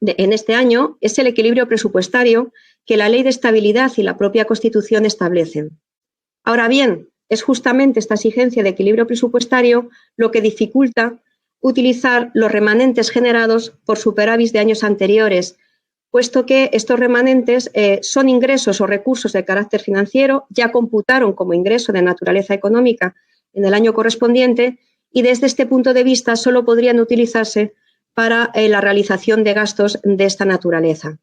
en este año es el equilibrio presupuestario que la Ley de Estabilidad y la propia Constitución establecen. Ahora bien, es justamente esta exigencia de equilibrio presupuestario lo que dificulta utilizar los remanentes generados por superávit de años anteriores, puesto que estos remanentes son ingresos o recursos de carácter financiero, ya computaron como ingreso de naturaleza económica en el año correspondiente y desde este punto de vista solo podrían utilizarse para la realización de gastos de esta naturaleza.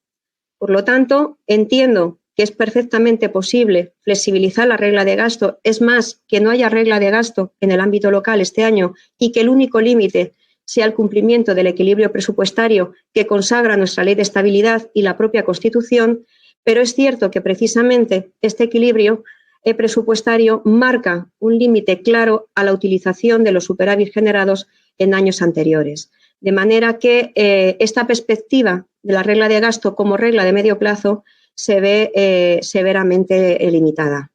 Por lo tanto, entiendo que es perfectamente posible flexibilizar la regla de gasto, es más, que no haya regla de gasto en el ámbito local este año y que el único límite sea el cumplimiento del equilibrio presupuestario que consagra nuestra Ley de Estabilidad y la propia Constitución, pero es cierto que precisamente este equilibrio presupuestario marca un límite claro a la utilización de los superávit generados en años anteriores. De manera que esta perspectiva de la regla de gasto como regla de medio plazo se ve severamente limitada.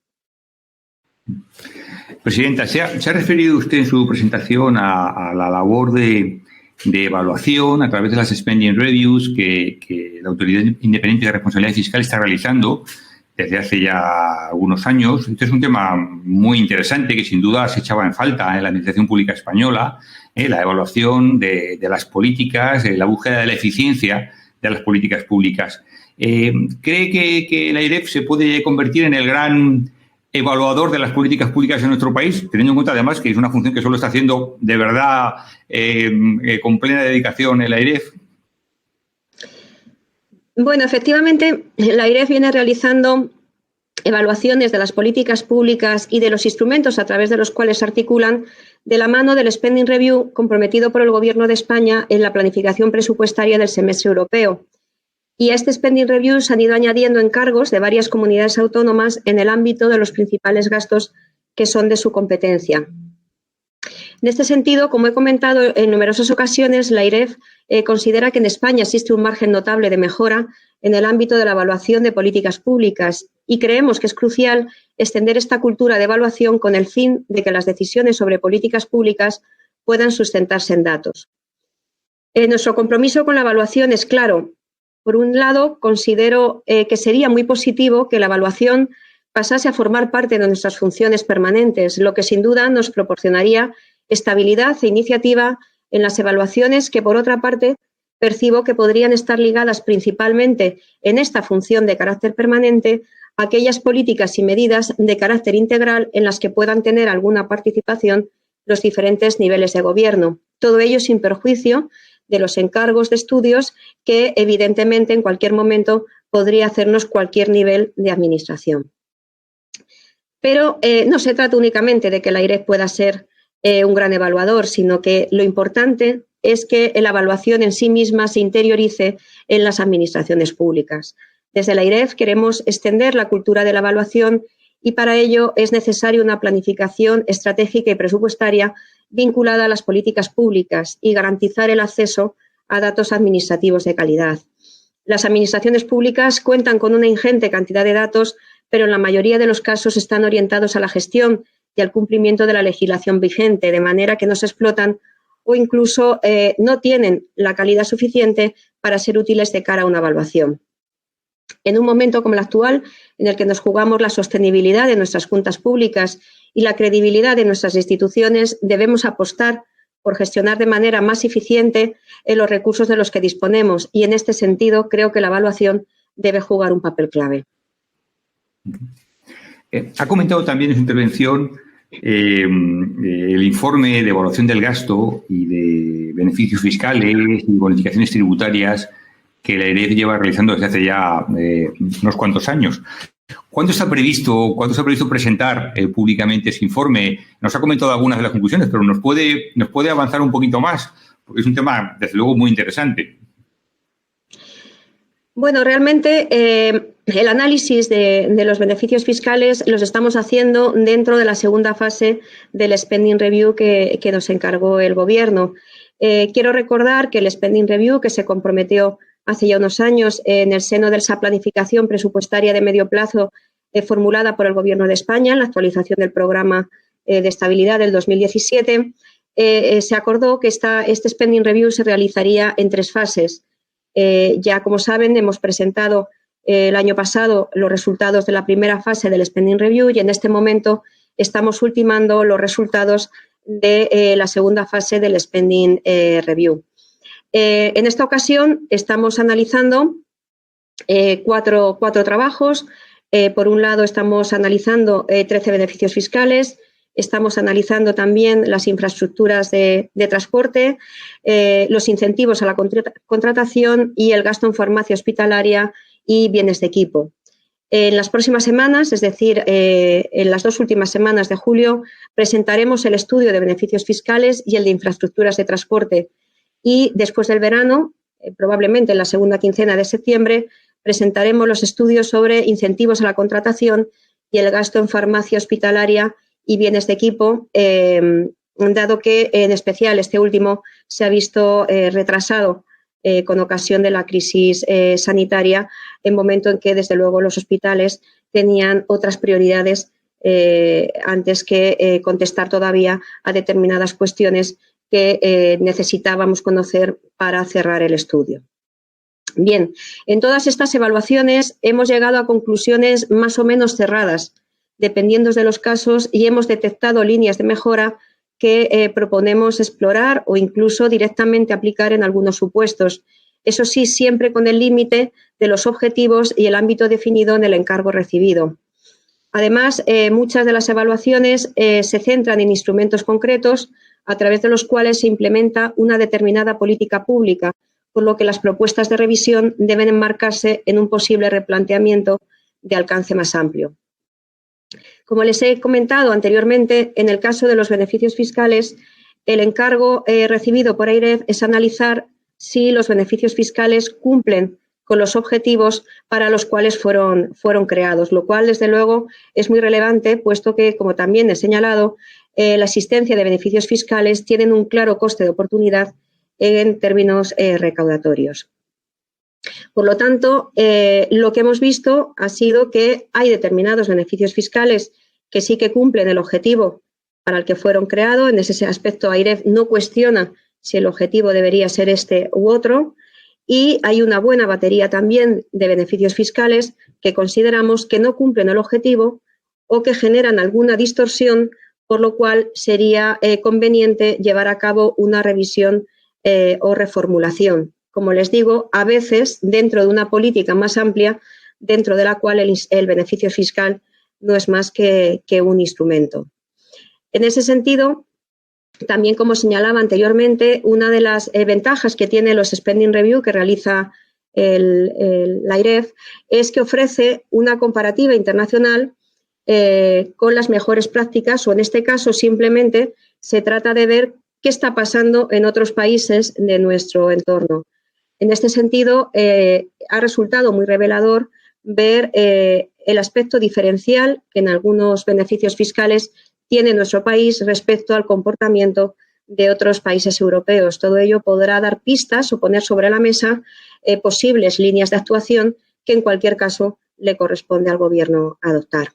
Presidenta, se ha referido usted en su presentación a la labor de evaluación a través de las spending reviews que la Autoridad Independiente de Responsabilidad Fiscal está realizando desde hace ya algunos años. Este es un tema muy interesante que sin duda se echaba en falta en la Administración Pública Española, la evaluación de las políticas, la búsqueda de la eficiencia de las políticas públicas. ¿Cree que la AIREF se puede convertir en el gran evaluador de las políticas públicas en nuestro país, teniendo en cuenta además que es una función que solo está haciendo de verdad con plena dedicación el AIREF? Bueno, efectivamente, la AIREF viene realizando evaluaciones de las políticas públicas y de los instrumentos a través de los cuales se articulan de la mano del Spending Review comprometido por el Gobierno de España en la planificación presupuestaria del semestre europeo. Y a este Spending Review se han ido añadiendo encargos de varias comunidades autónomas en el ámbito de los principales gastos que son de su competencia. En este sentido, como he comentado en numerosas ocasiones, la AIREF considera que en España existe un margen notable de mejora en el ámbito de la evaluación de políticas públicas y creemos que es crucial extender esta cultura de evaluación con el fin de que las decisiones sobre políticas públicas puedan sustentarse en datos. Nuestro compromiso con la evaluación es claro. Por un lado, considero que sería muy positivo que la evaluación pasase a formar parte de nuestras funciones permanentes, lo que sin duda nos proporcionaría estabilidad e iniciativa en las evaluaciones que, por otra parte, percibo que podrían estar ligadas principalmente en esta función de carácter permanente a aquellas políticas y medidas de carácter integral en las que puedan tener alguna participación los diferentes niveles de gobierno. Todo ello sin perjuicio de los encargos de estudios que, evidentemente, en cualquier momento podría hacernos cualquier nivel de administración. Pero no se trata únicamente de que la AIREF pueda ser un gran evaluador, sino que lo importante es que la evaluación en sí misma se interiorice en las administraciones públicas. Desde la AIREF queremos extender la cultura de la evaluación y para ello es necesaria una planificación estratégica y presupuestaria vinculada a las políticas públicas y garantizar el acceso a datos administrativos de calidad. Las administraciones públicas cuentan con una ingente cantidad de datos, pero en la mayoría de los casos están orientados a la gestión y al cumplimiento de la legislación vigente, de manera que no se explotan o incluso no tienen la calidad suficiente para ser útiles de cara a una evaluación. En un momento como el actual, en el que nos jugamos la sostenibilidad de nuestras juntas públicas y la credibilidad de nuestras instituciones, debemos apostar por gestionar de manera más eficiente los recursos de los que disponemos y, en este sentido, creo que la evaluación debe jugar un papel clave. Ha comentado también en su intervención el informe de evaluación del gasto y de beneficios fiscales y bonificaciones tributarias que la AIREF lleva realizando desde hace ya unos cuantos años. ¿Cuándo está previsto presentar públicamente ese informe? Nos ha comentado algunas de las conclusiones, pero nos puede avanzar un poquito más, porque es un tema, desde luego, muy interesante. Bueno, realmente el análisis de los beneficios fiscales los estamos haciendo dentro de la segunda fase del Spending Review que nos encargó el Gobierno. Quiero recordar que el Spending Review, que se comprometió hace ya unos años en el seno de esa planificación presupuestaria de medio plazo formulada por el Gobierno de España en la actualización del programa de estabilidad del 2017, se acordó que este Spending Review se realizaría en 3 fases. Ya, como saben, hemos presentado el año pasado los resultados de la primera fase del Spending Review y en este momento estamos ultimando los resultados de la segunda fase del Spending Review. En esta ocasión estamos analizando cuatro trabajos. Por un lado, estamos analizando 13 beneficios fiscales. Estamos analizando también las infraestructuras de transporte, los incentivos a la contratación y el gasto en farmacia hospitalaria y bienes de equipo. En las próximas semanas, es decir, en las 2 últimas semanas de julio, presentaremos el estudio de beneficios fiscales y el de infraestructuras de transporte. Y después del verano, probablemente en la segunda quincena de septiembre, presentaremos los estudios sobre incentivos a la contratación y el gasto en farmacia hospitalaria y bienes de equipo, dado que en especial este último se ha visto retrasado con ocasión de la crisis sanitaria, en momento en que, desde luego, los hospitales tenían otras prioridades antes que contestar todavía a determinadas cuestiones que necesitábamos conocer para cerrar el estudio. Bien, en todas estas evaluaciones hemos llegado a conclusiones más o menos cerradas, dependiendo de los casos, y hemos detectado líneas de mejora que proponemos explorar o incluso directamente aplicar en algunos supuestos. Eso sí, siempre con el límite de los objetivos y el ámbito definido en el encargo recibido. Además, muchas de las evaluaciones se centran en instrumentos concretos a través de los cuales se implementa una determinada política pública, por lo que las propuestas de revisión deben enmarcarse en un posible replanteamiento de alcance más amplio. Como les he comentado anteriormente, en el caso de los beneficios fiscales, el encargo recibido por AIREF es analizar si los beneficios fiscales cumplen con los objetivos para los cuales fueron creados, lo cual, desde luego, es muy relevante, puesto que, como también he señalado, la existencia de beneficios fiscales tienen un claro coste de oportunidad en términos recaudatorios. Por lo tanto, lo que hemos visto ha sido que hay determinados beneficios fiscales que sí que cumplen el objetivo para el que fueron creados. En ese aspecto, AIREF no cuestiona si el objetivo debería ser este u otro. Y hay una buena batería también de beneficios fiscales que consideramos que no cumplen el objetivo o que generan alguna distorsión, por lo cual sería conveniente llevar a cabo una revisión o reformulación. Como les digo, a veces dentro de una política más amplia, dentro de la cual el beneficio fiscal no es más que un instrumento. En ese sentido, también, como señalaba anteriormente, una de las ventajas que tiene los Spending Review que realiza la AIREF es que ofrece una comparativa internacional con las mejores prácticas, o en este caso simplemente se trata de ver qué está pasando en otros países de nuestro entorno. En este sentido, ha resultado muy revelador ver el aspecto diferencial que en algunos beneficios fiscales tiene nuestro país respecto al comportamiento de otros países europeos. Todo ello podrá dar pistas o poner sobre la mesa posibles líneas de actuación que, en cualquier caso, le corresponde al Gobierno adoptar.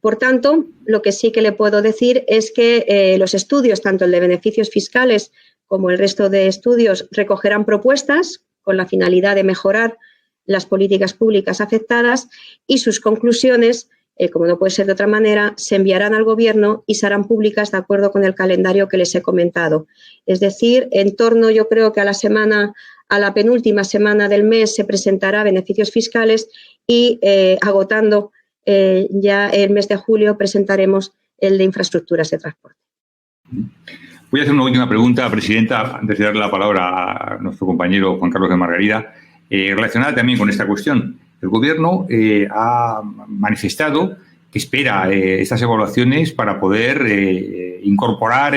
Por tanto, lo que sí que le puedo decir es que los estudios, tanto el de beneficios fiscales como el resto de estudios, recogerán propuestas con la finalidad de mejorar las políticas públicas afectadas y sus conclusiones, como no puede ser de otra manera, se enviarán al Gobierno y serán públicas de acuerdo con el calendario que les he comentado. Es decir, en torno, yo creo que a la penúltima semana del mes se presentará beneficios fiscales y agotando ya el mes de julio presentaremos el de infraestructuras de transporte. Voy a hacer una última pregunta, Presidenta, antes de darle la palabra a nuestro compañero Juan Carlos de Margarida, relacionada también con esta cuestión. El Gobierno ha manifestado que espera estas evaluaciones para poder incorporar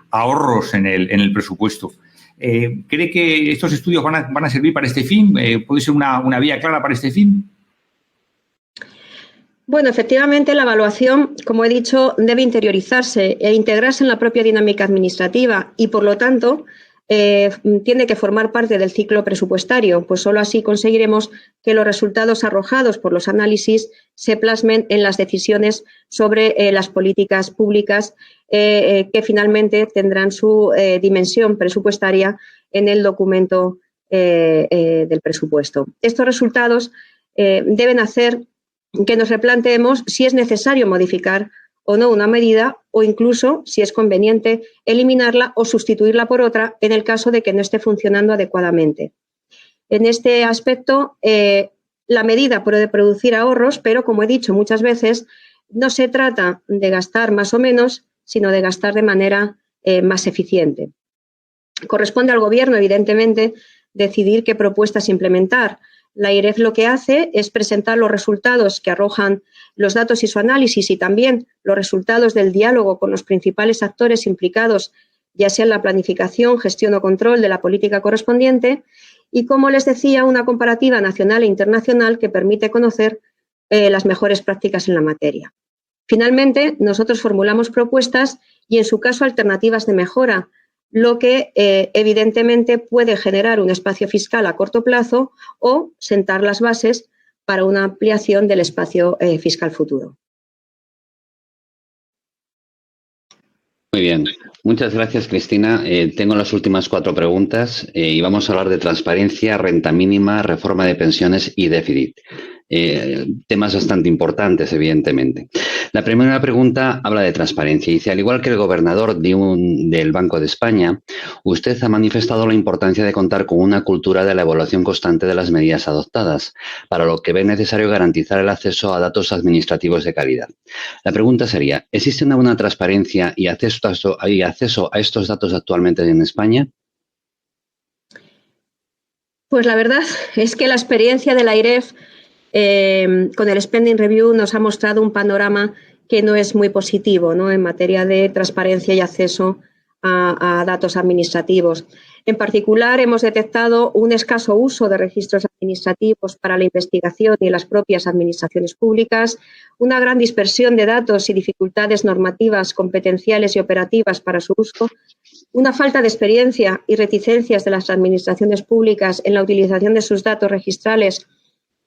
ahorros en el presupuesto. ¿Cree que estos estudios van a servir para este fin? ¿Puede ser una vía clara para este fin? Bueno, efectivamente, la evaluación, como he dicho, debe interiorizarse e integrarse en la propia dinámica administrativa y, por lo tanto, tiene que formar parte del ciclo presupuestario, pues solo así conseguiremos que los resultados arrojados por los análisis se plasmen en las decisiones sobre las políticas públicas que finalmente tendrán su dimensión presupuestaria en el documento del presupuesto. Estos resultados deben hacer que nos replanteemos si es necesario modificar o no una medida o incluso, si es conveniente, eliminarla o sustituirla por otra en el caso de que no esté funcionando adecuadamente. En este aspecto, la medida puede producir ahorros, pero, como he dicho muchas veces, no se trata de gastar más o menos, sino de gastar de manera más eficiente. Corresponde al Gobierno, evidentemente, decidir qué propuestas implementar. La AIREF lo que hace es presentar los resultados que arrojan los datos y su análisis y también los resultados del diálogo con los principales actores implicados, ya sea en la planificación, gestión o control de la política correspondiente y, como les decía, una comparativa nacional e internacional que permite conocer las mejores prácticas en la materia. Finalmente, nosotros formulamos propuestas y, en su caso, alternativas de mejora, lo que evidentemente puede generar un espacio fiscal a corto plazo o sentar las bases para una ampliación del espacio fiscal futuro. Muy bien. Muchas gracias, Cristina. Tengo las últimas 4 preguntas y vamos a hablar de transparencia, renta mínima, reforma de pensiones y déficit. Temas bastante importantes, evidentemente. La primera pregunta habla de transparencia. Dice, al igual que el gobernador del Banco de España, usted ha manifestado la importancia de contar con una cultura de la evaluación constante de las medidas adoptadas, para lo que ve necesario garantizar el acceso a datos administrativos de calidad. La pregunta sería, ¿existe una buena transparencia y acceso a estos datos actualmente en España? Pues la verdad es que la experiencia de la AIREF con el Spending Review nos ha mostrado un panorama que no es muy positivo, ¿no?, en materia de transparencia y acceso a datos administrativos. En particular, hemos detectado un escaso uso de registros administrativos para la investigación y las propias administraciones públicas, una gran dispersión de datos y dificultades normativas, competenciales y operativas para su uso, una falta de experiencia y reticencias de las administraciones públicas en la utilización de sus datos registrales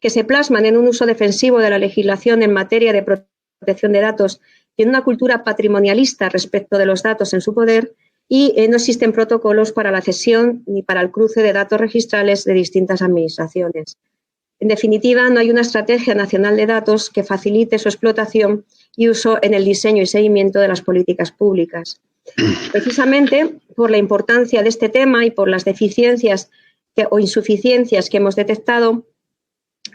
que se plasman en un uso defensivo de la legislación en materia de protección de datos y en una cultura patrimonialista respecto de los datos en su poder, y no existen protocolos para la cesión ni para el cruce de datos registrales de distintas administraciones. En definitiva, no hay una estrategia nacional de datos que facilite su explotación y uso en el diseño y seguimiento de las políticas públicas. Precisamente por la importancia de este tema y por las deficiencias o insuficiencias que hemos detectado,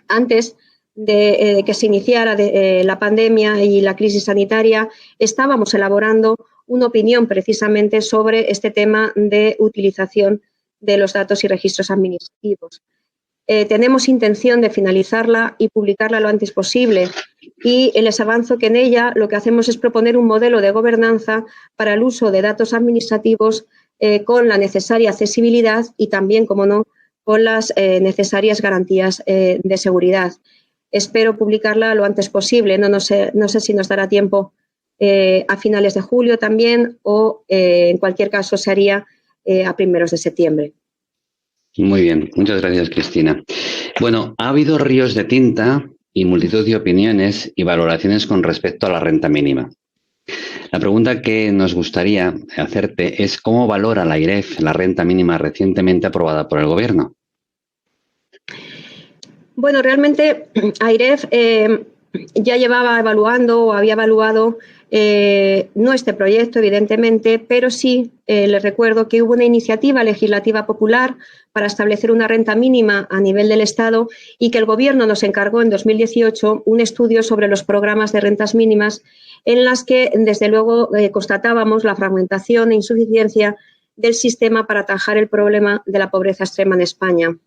antes de que se iniciara la pandemia y la crisis sanitaria, estábamos elaborando una opinión precisamente sobre este tema de utilización de los datos y registros administrativos. Tenemos intención de finalizarla y publicarla lo antes posible y les avanzo que en ella lo que hacemos es proponer un modelo de gobernanza para el uso de datos administrativos con la necesaria accesibilidad y también, como no, con las necesarias garantías de seguridad. Espero publicarla lo antes posible, no sé si nos dará tiempo a finales de julio también o en cualquier caso se haría a primeros de septiembre. Muy bien, muchas gracias, Cristina. Bueno, ha habido ríos de tinta y multitud de opiniones y valoraciones con respecto a la renta mínima. La pregunta que nos gustaría hacerte es ¿cómo valora la AIREF la renta mínima recientemente aprobada por el Gobierno? Bueno, realmente AIREF ya llevaba evaluando o había evaluado no este proyecto, evidentemente, pero sí les recuerdo que hubo una iniciativa legislativa popular para establecer una renta mínima a nivel del Estado y que el Gobierno nos encargó en 2018 un estudio sobre los programas de rentas mínimas en las que, desde luego, constatábamos la fragmentación e insuficiencia del sistema para atajar el problema de la pobreza extrema en España.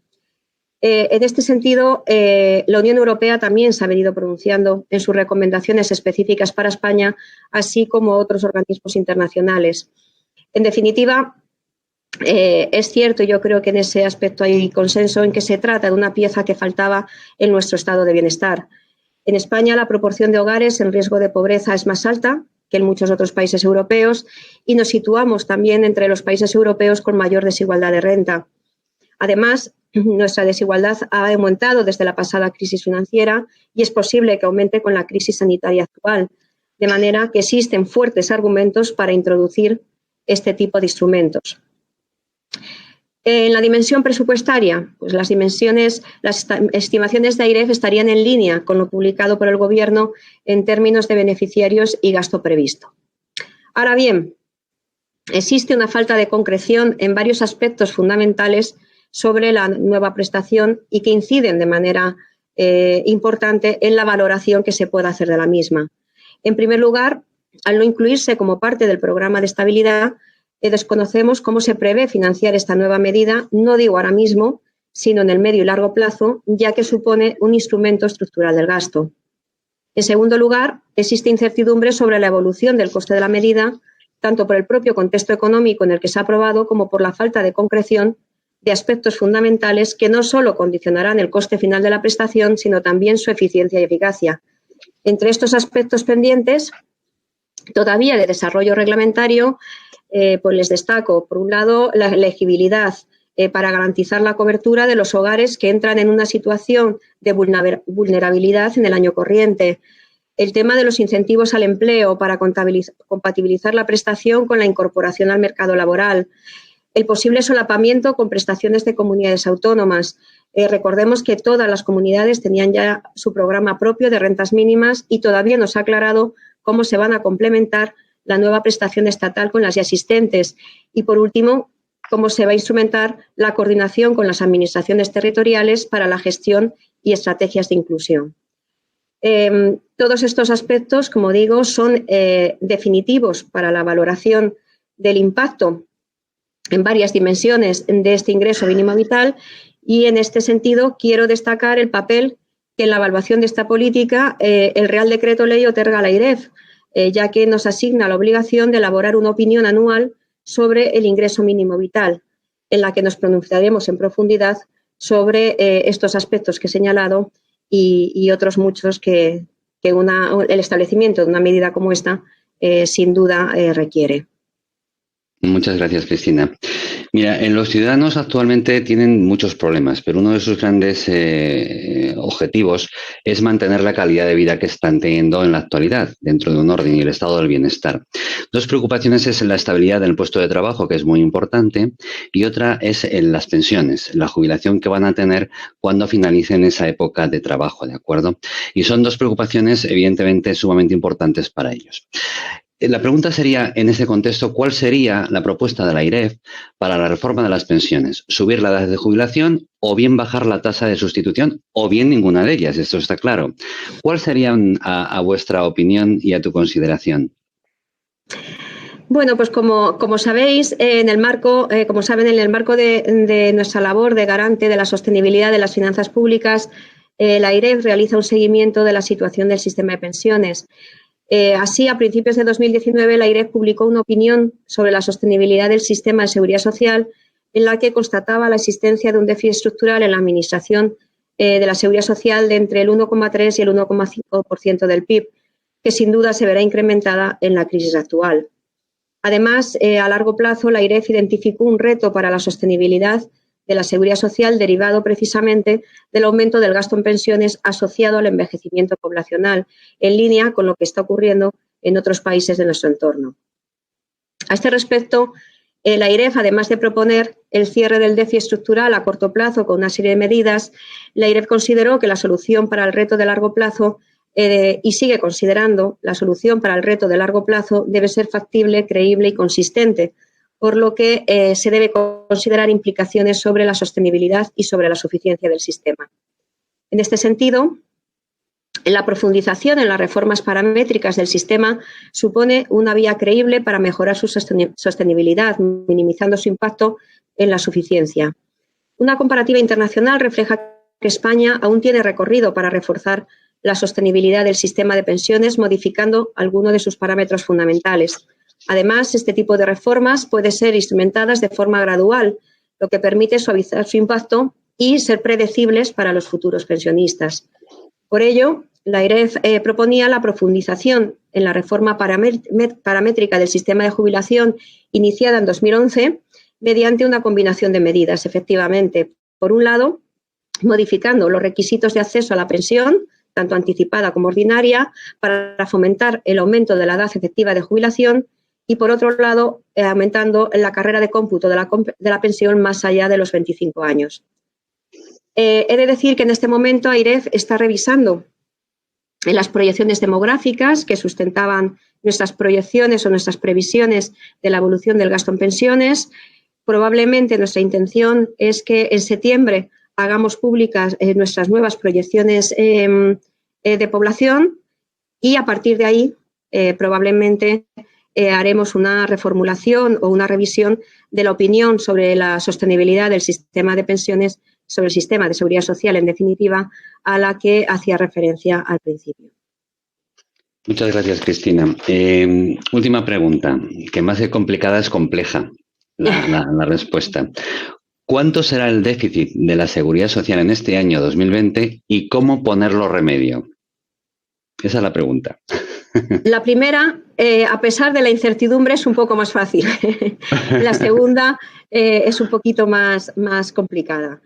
En este sentido, la Unión Europea también se ha venido pronunciando en sus recomendaciones específicas para España, así como otros organismos internacionales. En definitiva, es cierto, yo creo que en ese aspecto hay consenso en que se trata de una pieza que faltaba en nuestro estado de bienestar. En España, la proporción de hogares en riesgo de pobreza es más alta que en muchos otros países europeos y nos situamos también entre los países europeos con mayor desigualdad de renta. Además, nuestra desigualdad ha aumentado desde la pasada crisis financiera y es posible que aumente con la crisis sanitaria actual, de manera que existen fuertes argumentos para introducir este tipo de instrumentos. En la dimensión presupuestaria, pues las estimaciones de AIREF estarían en línea con lo publicado por el Gobierno en términos de beneficiarios y gasto previsto. Ahora bien, existe una falta de concreción en varios aspectos fundamentales sobre la nueva prestación y que inciden de manera importante en la valoración que se pueda hacer de la misma. En primer lugar, al no incluirse como parte del programa de estabilidad, desconocemos cómo se prevé financiar esta nueva medida, no digo ahora mismo, sino en el medio y largo plazo, ya que supone un instrumento estructural del gasto. En segundo lugar, existe incertidumbre sobre la evolución del coste de la medida, tanto por el propio contexto económico en el que se ha aprobado como por la falta de concreción de aspectos fundamentales que no solo condicionarán el coste final de la prestación, sino también su eficiencia y eficacia. Entre estos aspectos pendientes, todavía de desarrollo reglamentario, pues les destaco, por un lado, la elegibilidad para garantizar la cobertura de los hogares que entran en una situación de vulnerabilidad en el año corriente. El tema de los incentivos al empleo para compatibilizar la prestación con la incorporación al mercado laboral. El posible solapamiento con prestaciones de comunidades autónomas. Recordemos que todas las comunidades tenían ya su programa propio de rentas mínimas y todavía no se ha aclarado cómo se van a complementar la nueva prestación estatal con las ya existentes. Y, por último, cómo se va a instrumentar la coordinación con las administraciones territoriales para la gestión y estrategias de inclusión. Todos estos aspectos, como digo, son definitivos para la valoración del impacto en varias dimensiones de este ingreso mínimo vital y, en este sentido, quiero destacar el papel que en la evaluación de esta política el Real Decreto Ley otorga a la AIREF, ya que nos asigna la obligación de elaborar una opinión anual sobre el ingreso mínimo vital, en la que nos pronunciaremos en profundidad sobre estos aspectos que he señalado y otros muchos que el establecimiento de una medida como esta sin duda requiere. Muchas gracias, Cristina. Mira, los ciudadanos actualmente tienen muchos problemas, pero uno de sus grandes objetivos es mantener la calidad de vida que están teniendo en la actualidad, dentro de un orden y el estado del bienestar. Dos preocupaciones es la estabilidad en el puesto de trabajo, que es muy importante, y otra es en las pensiones, la jubilación que van a tener cuando finalicen esa época de trabajo, ¿de acuerdo? Y son dos preocupaciones, evidentemente, sumamente importantes para ellos. La pregunta sería, en ese contexto, ¿cuál sería la propuesta de la AIREF para la reforma de las pensiones? ¿Subir la edad de jubilación o bien bajar la tasa de sustitución o bien ninguna de ellas? Esto está claro. ¿Cuál sería, a vuestra opinión y a tu consideración? Bueno, pues como sabéis, en el marco de nuestra labor de garante de la sostenibilidad de las finanzas públicas, la AIREF realiza un seguimiento de la situación del sistema de pensiones. Así, a principios de 2019, la AIREF publicó una opinión sobre la sostenibilidad del sistema de seguridad social en la que constataba la existencia de un déficit estructural en la administración de la seguridad social de entre el 1,3 y el 1,5% del PIB, que sin duda se verá incrementada en la crisis actual. Además, a largo plazo, la AIREF identificó un reto para la sostenibilidad de la seguridad social derivado precisamente del aumento del gasto en pensiones asociado al envejecimiento poblacional, en línea con lo que está ocurriendo en otros países de nuestro entorno. A este respecto, la AIREF, además de proponer el cierre del déficit estructural a corto plazo con una serie de medidas, la AIREF consideró que la solución para el reto de largo plazo y sigue considerando la solución para el reto de largo plazo debe ser factible, creíble y consistente, por lo que se debe considerar implicaciones sobre la sostenibilidad y sobre la suficiencia del sistema. En este sentido, la profundización en las reformas paramétricas del sistema supone una vía creíble para mejorar su sostenibilidad, minimizando su impacto en la suficiencia. Una comparativa internacional refleja que España aún tiene recorrido para reforzar la sostenibilidad del sistema de pensiones, modificando algunos de sus parámetros fundamentales. Además, este tipo de reformas pueden ser instrumentadas de forma gradual, lo que permite suavizar su impacto y ser predecibles para los futuros pensionistas. Por ello, la AIREF proponía la profundización en la reforma paramétrica del sistema de jubilación iniciada en 2011 mediante una combinación de medidas, efectivamente. Por un lado, modificando los requisitos de acceso a la pensión, tanto anticipada como ordinaria, para fomentar el aumento de la edad efectiva de jubilación y, por otro lado, aumentando la carrera de cómputo de la pensión más allá de los 25 años. He de decir que en este momento AIREF está revisando las proyecciones demográficas que sustentaban nuestras proyecciones o nuestras previsiones de la evolución del gasto en pensiones. Probablemente nuestra intención es que en septiembre hagamos públicas nuestras nuevas proyecciones de población y a partir de ahí probablemente haremos una reformulación o una revisión de la opinión sobre la sostenibilidad del sistema de pensiones, sobre el sistema de seguridad social, en definitiva, a la que hacía referencia al principio. Muchas gracias, Cristina. Última pregunta, que más que complicada es compleja la respuesta. ¿Cuánto será el déficit de la seguridad social en este año 2020 y cómo ponerlo remedio? Esa es la pregunta. La primera, a pesar de la incertidumbre, es un poco más fácil. La segunda es un poquito más complicada.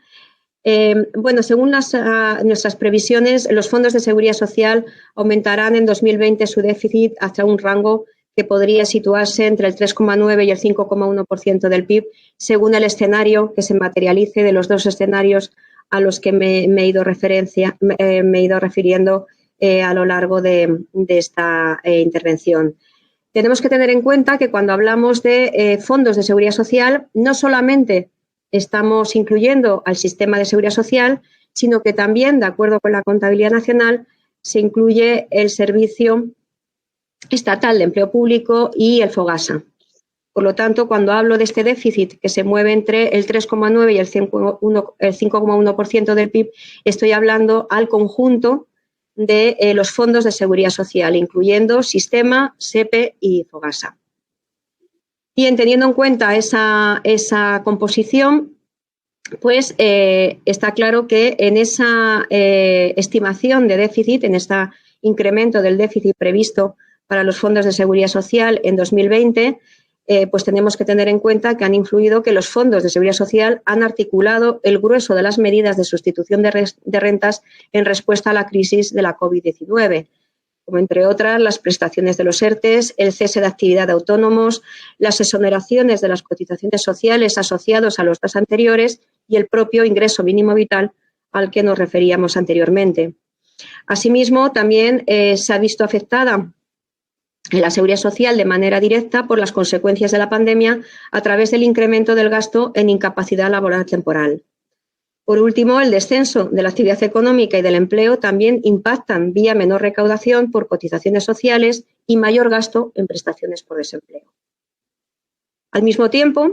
Bueno, según nuestras previsiones, los fondos de seguridad social aumentarán en 2020 su déficit hasta un rango que podría situarse entre el 3,9 y el 5,1% del PIB, según el escenario que se materialice de los dos escenarios a los que me he ido refiriendo a lo largo de esta intervención. Tenemos que tener en cuenta que cuando hablamos de fondos de seguridad social, no solamente estamos incluyendo al sistema de seguridad social, sino que también, de acuerdo con la contabilidad nacional, se incluye el Servicio Estatal de Empleo Público y el FOGASA. Por lo tanto, cuando hablo de este déficit que se mueve entre el 3,9 y el 5,1% del PIB, estoy hablando al conjunto de los fondos de seguridad social, incluyendo Sistema, SEPE y FOGASA. Bien, teniendo en cuenta esa composición, pues está claro que en esa estimación de déficit, en este incremento del déficit previsto para los fondos de seguridad social en 2020, pues tenemos que tener en cuenta que han influido que los fondos de seguridad social han articulado el grueso de las medidas de sustitución de rentas en respuesta a la crisis de la COVID-19, como entre otras las prestaciones de los ERTES, el cese de actividad de autónomos, las exoneraciones de las cotizaciones sociales asociados a los dos anteriores y el propio ingreso mínimo vital al que nos referíamos anteriormente. Asimismo, también se ha visto afectada la seguridad social de manera directa por las consecuencias de la pandemia a través del incremento del gasto en incapacidad laboral temporal. Por último, el descenso de la actividad económica y del empleo también impactan vía menor recaudación por cotizaciones sociales y mayor gasto en prestaciones por desempleo. Al mismo tiempo,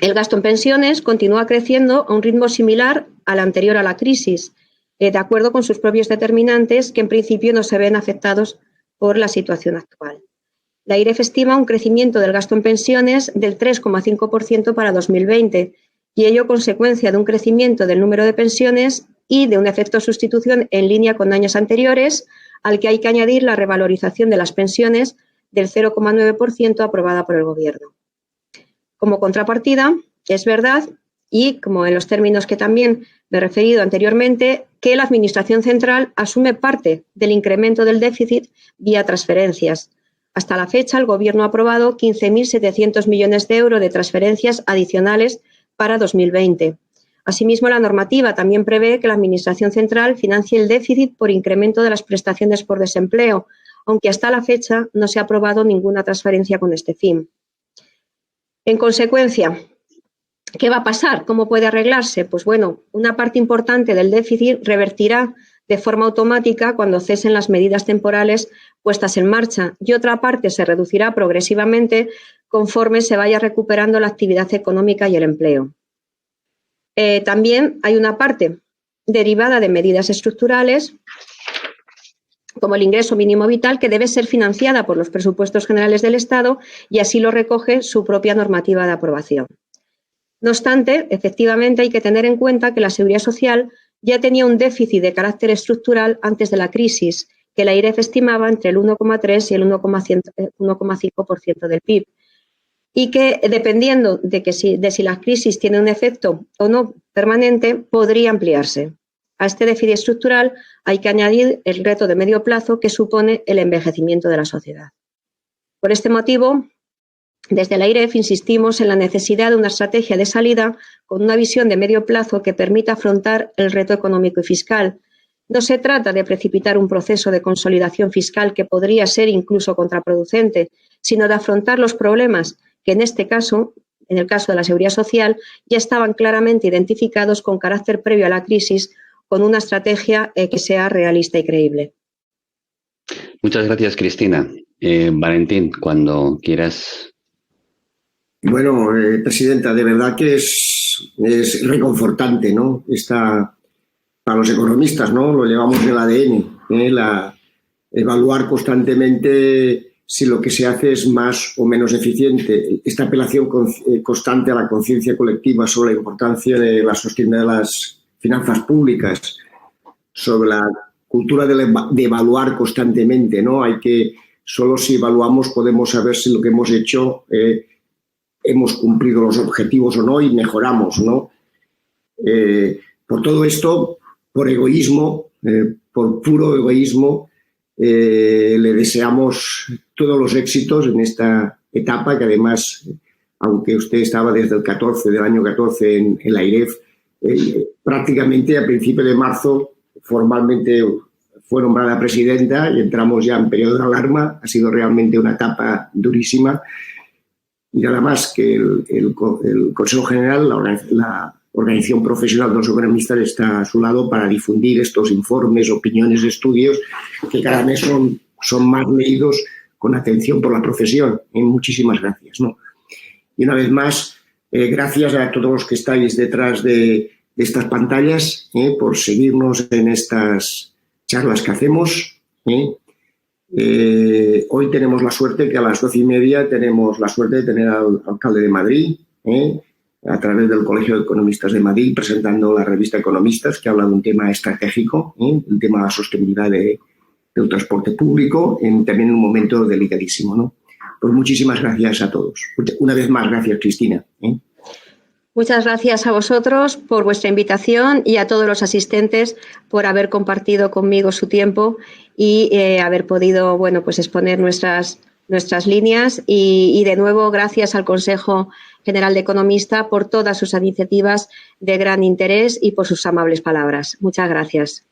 el gasto en pensiones continúa creciendo a un ritmo similar al anterior a la crisis, de acuerdo con sus propios determinantes que en principio no se ven afectados por la situación actual. La AIREF estima un crecimiento del gasto en pensiones del 3,5% para 2020 y ello consecuencia de un crecimiento del número de pensiones y de un efecto sustitución en línea con años anteriores, al que hay que añadir la revalorización de las pensiones del 0,9% aprobada por el Gobierno. Como contrapartida, es verdad, y como en los términos que también me he referido anteriormente, que la Administración Central asume parte del incremento del déficit vía transferencias. Hasta la fecha, el Gobierno ha aprobado 15.700 millones de euros de transferencias adicionales para 2020. Asimismo, la normativa también prevé que la Administración Central financie el déficit por incremento de las prestaciones por desempleo, aunque hasta la fecha no se ha aprobado ninguna transferencia con este fin. En consecuencia, ¿qué va a pasar? ¿Cómo puede arreglarse? Pues bueno, una parte importante del déficit revertirá de forma automática cuando cesen las medidas temporales puestas en marcha y otra parte se reducirá progresivamente conforme se vaya recuperando la actividad económica y el empleo. También hay una parte derivada de medidas estructurales, como el ingreso mínimo vital, que debe ser financiada por los presupuestos generales del Estado y así lo recoge su propia normativa de aprobación. No obstante, efectivamente hay que tener en cuenta que la seguridad social ya tenía un déficit de carácter estructural antes de la crisis, que la AIREF estimaba entre el 1,3 y el 1,5% del PIB, y que, dependiendo de si la crisis tiene un efecto o no permanente, podría ampliarse. A este déficit estructural hay que añadir el reto de medio plazo que supone el envejecimiento de la sociedad. Por este motivo, desde la AIREF insistimos en la necesidad de una estrategia de salida con una visión de medio plazo que permita afrontar el reto económico y fiscal. No se trata de precipitar un proceso de consolidación fiscal que podría ser incluso contraproducente, sino de afrontar los problemas que en este caso, en el caso de la Seguridad Social, ya estaban claramente identificados con carácter previo a la crisis, con una estrategia que sea realista y creíble. Muchas gracias, Cristina. Valentín, cuando quieras. Bueno, Presidenta, de verdad que es reconfortante, ¿no? Para los economistas, ¿no? Lo llevamos en el ADN, evaluar constantemente si lo que se hace es más o menos eficiente. Esta apelación constante a la conciencia colectiva sobre la importancia de la sostenibilidad de las finanzas públicas, sobre la cultura de evaluar constantemente, ¿no? Solo si evaluamos podemos saber si lo que hemos hecho hemos cumplido los objetivos o no y mejoramos, ¿no? Por todo esto, por egoísmo, por puro egoísmo, le deseamos todos los éxitos en esta etapa que además, aunque usted estaba desde el año 14 en la AIREF, prácticamente a principios de marzo formalmente fue nombrada presidenta y entramos ya en periodo de alarma. Ha sido realmente una etapa durísima. Y nada más que el Consejo General, la organización profesional de los economistas, está a su lado para difundir estos informes, opiniones, estudios que cada mes son más leídos con atención por la profesión. Muchísimas gracias, ¿no? Y una vez más, gracias a todos los que estáis detrás de estas pantallas por seguirnos en estas charlas que hacemos. Hoy tenemos la suerte que a las 12:30 tenemos la suerte de tener al alcalde de Madrid, a través del Colegio de Economistas de Madrid, presentando la revista Economistas, que habla de un tema estratégico, el tema de la sostenibilidad del transporte público, también en un momento delicadísimo, ¿no? Pues muchísimas gracias a todos. Una vez más, gracias, Cristina. Muchas gracias a vosotros por vuestra invitación y a todos los asistentes por haber compartido conmigo su tiempo y haber podido, bueno, pues exponer nuestras líneas y de nuevo gracias al Consejo General de Economistas por todas sus iniciativas de gran interés y por sus amables palabras. Muchas gracias.